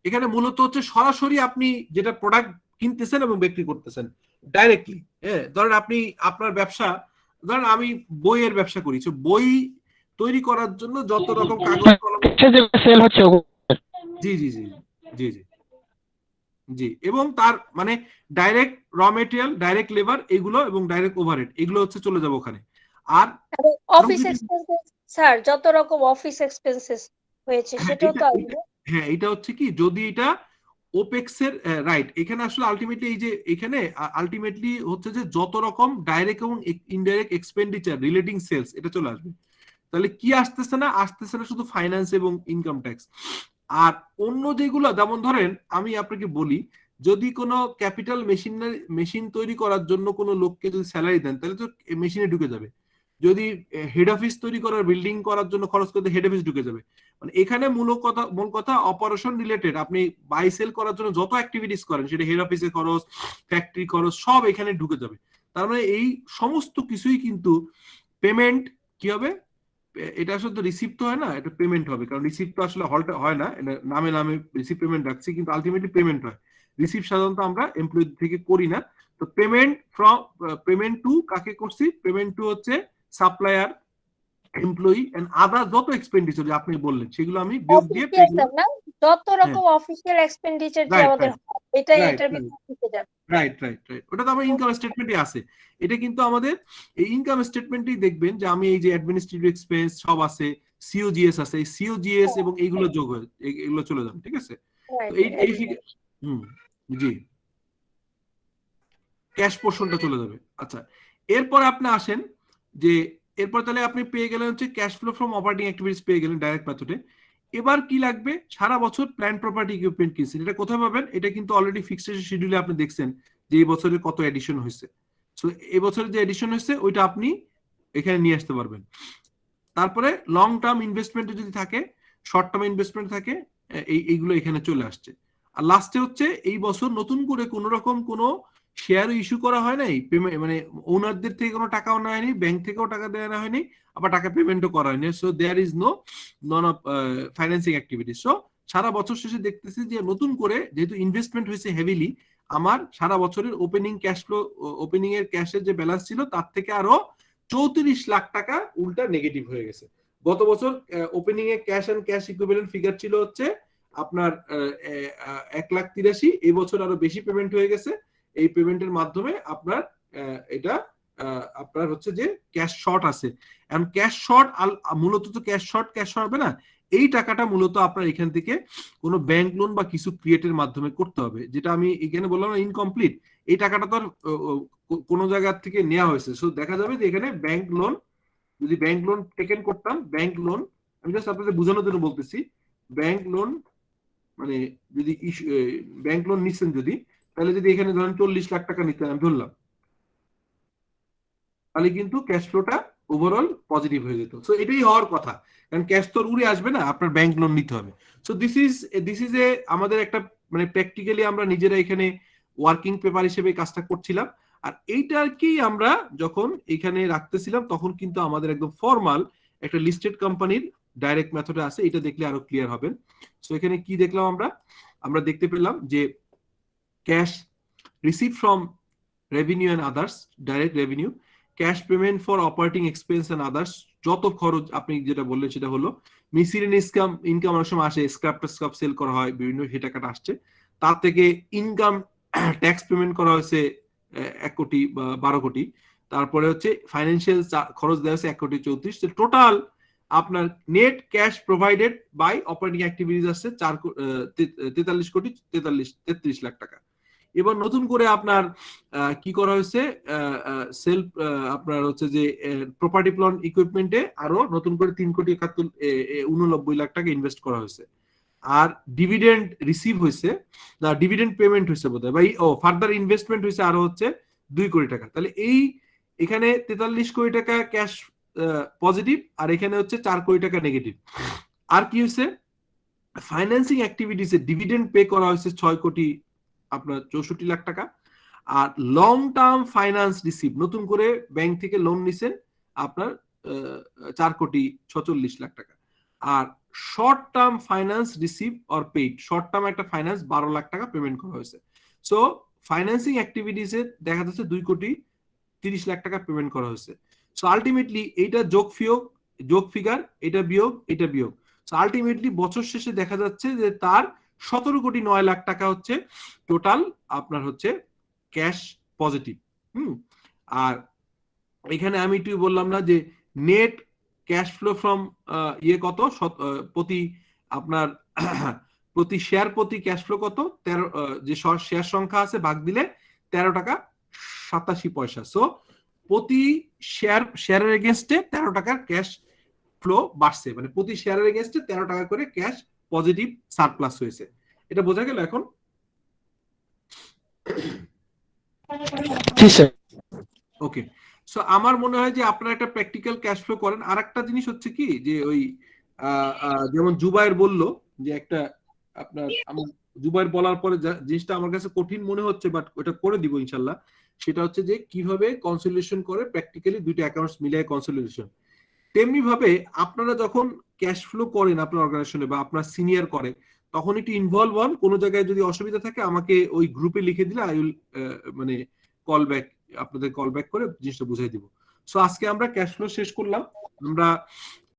এখানে মূলত হচ্ছে সরাসরি আপনি যেটা প্রোডাক্ট কিনতেছেন এবং বিক্রি করতেছেন ডাইরেক্টলি। হ্যাঁ, ধরেন আপনি আপনার ব্যবসা, ধরেন আমি বইয়ের ব্যবসা করি, তো বই তৈরি করার জন্য যত রকম কাগজ কলম, যে সেল হচ্ছে ওগুলো। জি জি জি জি জি জি, এবং তার মানে ডাইরেক্ট র মেটেরিয়াল, ডাইরেক্ট লেবার এগুলো এবং ডাইরেক্ট ওভারহেড এগুলো হচ্ছে চলে যাবে ওখানে। আর এবং আরো অফিস যদি, এক্সপেন্সেস, স্যার যত রকম অফিস এক্সপেন্সেস হয়েছে হ্যাঁ সেটাও এটা তো এটা আসবে। হ্যাঁ এটা হচ্ছে কি, যদি এটা ওপেক্স এর রাইট, এখানে আসলে আলটিমেটলি এই যে এখানে আলটিমেটলি হচ্ছে যে যত রকম ডাইরেক্ট এবং ইনডাইরেক্ট এক্সপেন্ডিচার রিলেটিং সেলস এটা চলে আসবে। তাহলে কি আসতেছে না, আসতেছে না শুধু ফাইন্যান্স এবং ইনকাম ট্যাক্স। আর অন্য যেগুলো, যেমন ধরেন আমি আপনাকে বলি, যদি কোনো ক্যাপিটাল মেশিন তৈরি করার জন্য কোনো লোককে যদি স্যালারি দেন তাহলে তো মেশিনে ঢুকে যাবে। যদি হেড অফিস তৈরি করার, বিল্ডিং করার জন্য খরচ করতে হেড অফিস ঢুকে যাবে। মানে এখানে মূল কথা অপারেশন রিলেটেড, আপনি বাই সেল করার জন্য যত অ্যাক্টিভিটিস করেন সেটা হেড অফিসের খরচ, ফ্যাক্টরি খরচ সব এখানে ঢুকে যাবে। তার মানে এই সমস্ত কিছুই কিন্তু পেমেন্ট কি হবে, এটা আসলে তো রিসিপ্ট তো হয় না, এটা পেমেন্ট হবে, কারণ রিসিপ্ট তো আসলে হলটা হয় না, এটা নামে নামে রিসিপ্ট পেমেন্ট রাখছি, কিন্তু আলটিমেটলি পেমেন্ট হয়। রিসিপ্ট সাধারণত আমরা এমপ্লয়ি থেকে করি না। তো পেমেন্ট টু কাকে করছি, পেমেন্ট টু হচ্ছে সাপ্লায়ার, এমপ্লয়ি এন্ড আদার যত এক্সপেন্ডিচার আপনি বললেন সেগুলো আমি বিয়োগ দিয়ে পে অফিসিয়াল করলাম। না, যত হ্যাঁ, রকম অফিসিয়াল এক্সপেন্ডিচার যে রাইট আমাদের রাইট হয় এটা রাইট এটার রাইট ভিতরে ঢুকে যাবে। রাইট রাইট রাইট ওটা তো আমার ইনকাম স্টেটমেন্টে আছে। এটা কিন্তু আমাদের এই ইনকাম স্টেটমেন্টেই দেখবেন যে আমি এই যে অ্যাডমিনিস্ট্রেটিভ এক্সপেন্স সব আছে, সিওজিএস আছে, এই সিওজিএস এবং এইগুলো যোগ হয়ে এগুলো চলে যাবে, ঠিক আছে। তো রাইট এই এই রাইট। হুম, জি, ক্যাশ পোর্শনটা চলে যাবে। আচ্ছা, এরপর আপনি আসেন যে এরপর তাহলে আপনি পেয়ে গেলেন হচ্ছে cash flow from operating activities পেয়ে গেলেন ডাইরেক্ট মেথডে। এবার কি লাগবে, সারা বছর প্ল্যান প্রপার্টি ইকুইপমেন্ট কিনছেন, এটা কোথায় পাবেন, এটা কিন্তু অলরেডি ফিক্সড শিডিউলে আপনি দেখছেন যে এই বছরে কত এডিশন হয়েছে। সো এই বছরে যে এডিশন হয়েছে ওইটা আপনি এখানে নিয়ে আসতে পারবেন। তারপরে লং টার্ম ইনভেস্টমেন্ট যদি থাকে, শর্ট টার্ম ইনভেস্টমেন্ট থাকে, এইগুলো এখানে চলে আসছে। আর লাস্টে হচ্ছে এই বছর নতুন করে কোন রকম কোনো শেয়ার ইস্যু করা হয় নাই, মানে ওনারদের থেকে কোনো টাকাও নেওয়া হয়নি, ব্যাংক থেকেও টাকা দেওয়া হয়নি, আবার টাকা পেমেন্টও করা হয়নি। So there is no none of financing activity. So সারা বছর শেষে দেখতেছি যে নতুন করে যেহেতু ইনভেস্টমেন্ট হয়েছে হেভিলি, আমার সারা বছরের ওপেনিং ক্যাশ ফ্লো, ওপেনিং এর ক্যাশের যে ব্যালেন্স ছিল তার থেকে আরো 34 লাখ টাকা উল্টা নেগেটিভ হয়ে গেছে। গত বছর ওপেনিং এ cash and cash equivalent figure ছিল হচ্ছে আপনার 1,83,000, এই বছর আরো বেশি পেমেন্ট হয়ে গেছে। এই পেমেন্টের মাধ্যমে আপনার এটা আপনার হচ্ছে যে ক্যাশ শর্ট আছে। এখন ক্যাশ শর্ট মূলত তো ক্যাশ হবে না, এই টাকাটা মূলত আপনার এখান থেকে কোনো ব্যাংক লোন বা কিছু ক্রিয়েটের মাধ্যমে করতে হবে, যেটা আমি এখানে বললাম না ইনকমপ্লিট। এই টাকাটা তো আর কোনো জায়গা থেকে নেওয়া হয়েছে। সো দেখা যাবে যে এখানে ব্যাংক লোন, যদি ব্যাংক লোন টেকেন করতাম, ব্যাংক লোন আমি জাস্ট আপনাদের বোঝানোর জন্য বলতেছি, ব্যাংক লোন মানে যদি ব্যাংক লোন নিচ্ছেন যদি, তাহলে যদি এখানে ধরেন 40 লাখ টাকা নিতে আমি ধরলাম, তাহলে কিন্তু ক্যাশ ফ্লোটা ওভারঅল পজিটিভ হয়ে যেত। সো এটাই হওয়ার কথা, কারণ ক্যাশ তো উড়ে আসবে না, আপনার ব্যাংক লোন নিতে হবে। সো দিস ইজ এ আমাদের একটা মানে প্র্যাকটিক্যালি আমরা নিজেরা এখানে ওয়ার্কিং পেপার হিসেবে কাজটা করছিলাম। আর এইটা কি আমরা যখন এখানে রাখতেছিলাম তখন কিন্তু আমাদের একদম ফর্মাল একটা লিস্টেড কোম্পানির ডাইরেক্ট মেথডে আছে, এটা দেখলে আরো ক্লিয়ার হবেন। সো এখানে কি দেখলাম আমরা দেখতে পেলাম যে cash receive from revenue and others, direct revenue, cash payment for operating expense and others, যত খরচ আপনি যেটা বললেন সেটা হলো মিসিলেনিয়াস ইনকাম অনেক সময় আসে, স্ক্র্যাপ সেল করা হয়, বিভিন্ন সে টাকাটা আসছে, তার থেকে ইনকাম ট্যাক্স পেমেন্ট করা হয়েছে 1 কোটি বা 12 কোটি, তারপরে হচ্ছে ফাইন্যান্সিয়াল খরচ দেওয়া হয়েছে 1,34,00,000। টোটাল আপনার net cash provided by operating activities আসছে 43 লাখ টাকা। এবার নতুন করে আপনার কি করা হয়েছে, সেলফ আপনার হচ্ছে যে প্রপার্টি প্ল্যান ইকুইপমেন্টে আরো নতুন করে 3,71,89 লাখ টাকা ইনভেস্ট করা হয়েছে। আর ডিভিডেন্ড রিসিভ হয়েছে, না ডিভিডেন্ড পেমেন্ট হয়েছে বোধহয়, বা ফার্দার ইনভেস্টমেন্ট হয়েছে আরো হচ্ছে 2 কোটি টাকা। তাহলে এখানে 43 কোটি টাকা ক্যাশ পজিটিভ, আর এখানে হচ্ছে 4 কোটি টাকা নেগেটিভ। আর কি হয়েছে, ফাইন্যান্সিং অ্যাক্টিভিটিসে ডিভিডেন্ড পে করা হয়েছে 6 কোটি আপনার 64 লাখ টাকা। আর লং টার্ম ফাইন্যান্স রিসিভ, নতুন করে ব্যাংক থেকে লোন নিছেন আপনার 4,46,00,000 টাকা। আর short term finance receive or paid, short term একটা ফাইন্যান্স 12 লাখ টাকা পেমেন্ট করা হয়েছে। সো ফাইন্যান্সিং অ্যাক্টিভিটিসে দেখা যাচ্ছে 2,30,00,000 টাকা পেমেন্ট করা হয়েছে। সো আলটিমেটলি এইটা যোগ ফিগার, এটা বিয়োগ, এটা বিয়োগ। সো আলটিমেটলি বছর শেষে দেখা যাচ্ছে যে তার 17,09,00,000 টাকা হচ্ছে টোটাল আপনার হচ্ছে ক্যাশ পজিটিভ। আর এখানে আমি একটু বললাম না যে নেট ক্যাশ ফ্লো ফ্রম কত প্রতি আপনার প্রতি শেয়ার প্রতি ক্যাশ ফ্লো কত 13, যে শেয়ার সংখ্যা আছে ভাগ দিলে 13 টাকা 87 পয়সা। সো প্রতি শেয়ারের এগেনস্টে 13 টাকার ক্যাশ ফ্লো বাড়ছে, মানে প্রতি শেয়ারের এগেনস্টে 13 টাকা করে ক্যাশ পজিটিভ সারপ্লাস হয়েছে। এটা বোঝা গেল এখন? ওকে। সো আমার মনে হয় যে আপনারা একটা প্র্যাকটিক্যাল ক্যাশ ফ্লো করেন। আর একটা জিনিস হচ্ছে কি যে ওই যেমন জুবাইর বলল যে একটা আপনার, জুবাইর বলার পরে জিনিসটা আমার কাছে কঠিন মনে হচ্ছে, বাট ওটা করে দিব ইনশাল্লাহ। সেটা হচ্ছে যে কিভাবে কনসলিডেশন করে প্র্যাকটিক্যালি দুইটা অ্যাকাউন্টস মিলিয়ে কনসলিডেশন। তেমনি ভাবে আপনারা যখন ক্যাশ ফ্লো করেন আপনার অর্গানাইজেশনে বা আপনার সিনিয়র করে, তখন একটু ইনভলভ হন। কোনো জায়গায় যদি অসুবিধা থাকে আমাকে ওই গ্রুপে লিখে দিলে আই উইল মানে কল ব্যাক, আপনাদের কল ব্যাক করে জিনিসটা বুঝাই দিব। সো আজকে আমরা ক্যাশ ফ্লো শেষ করলাম। আমরা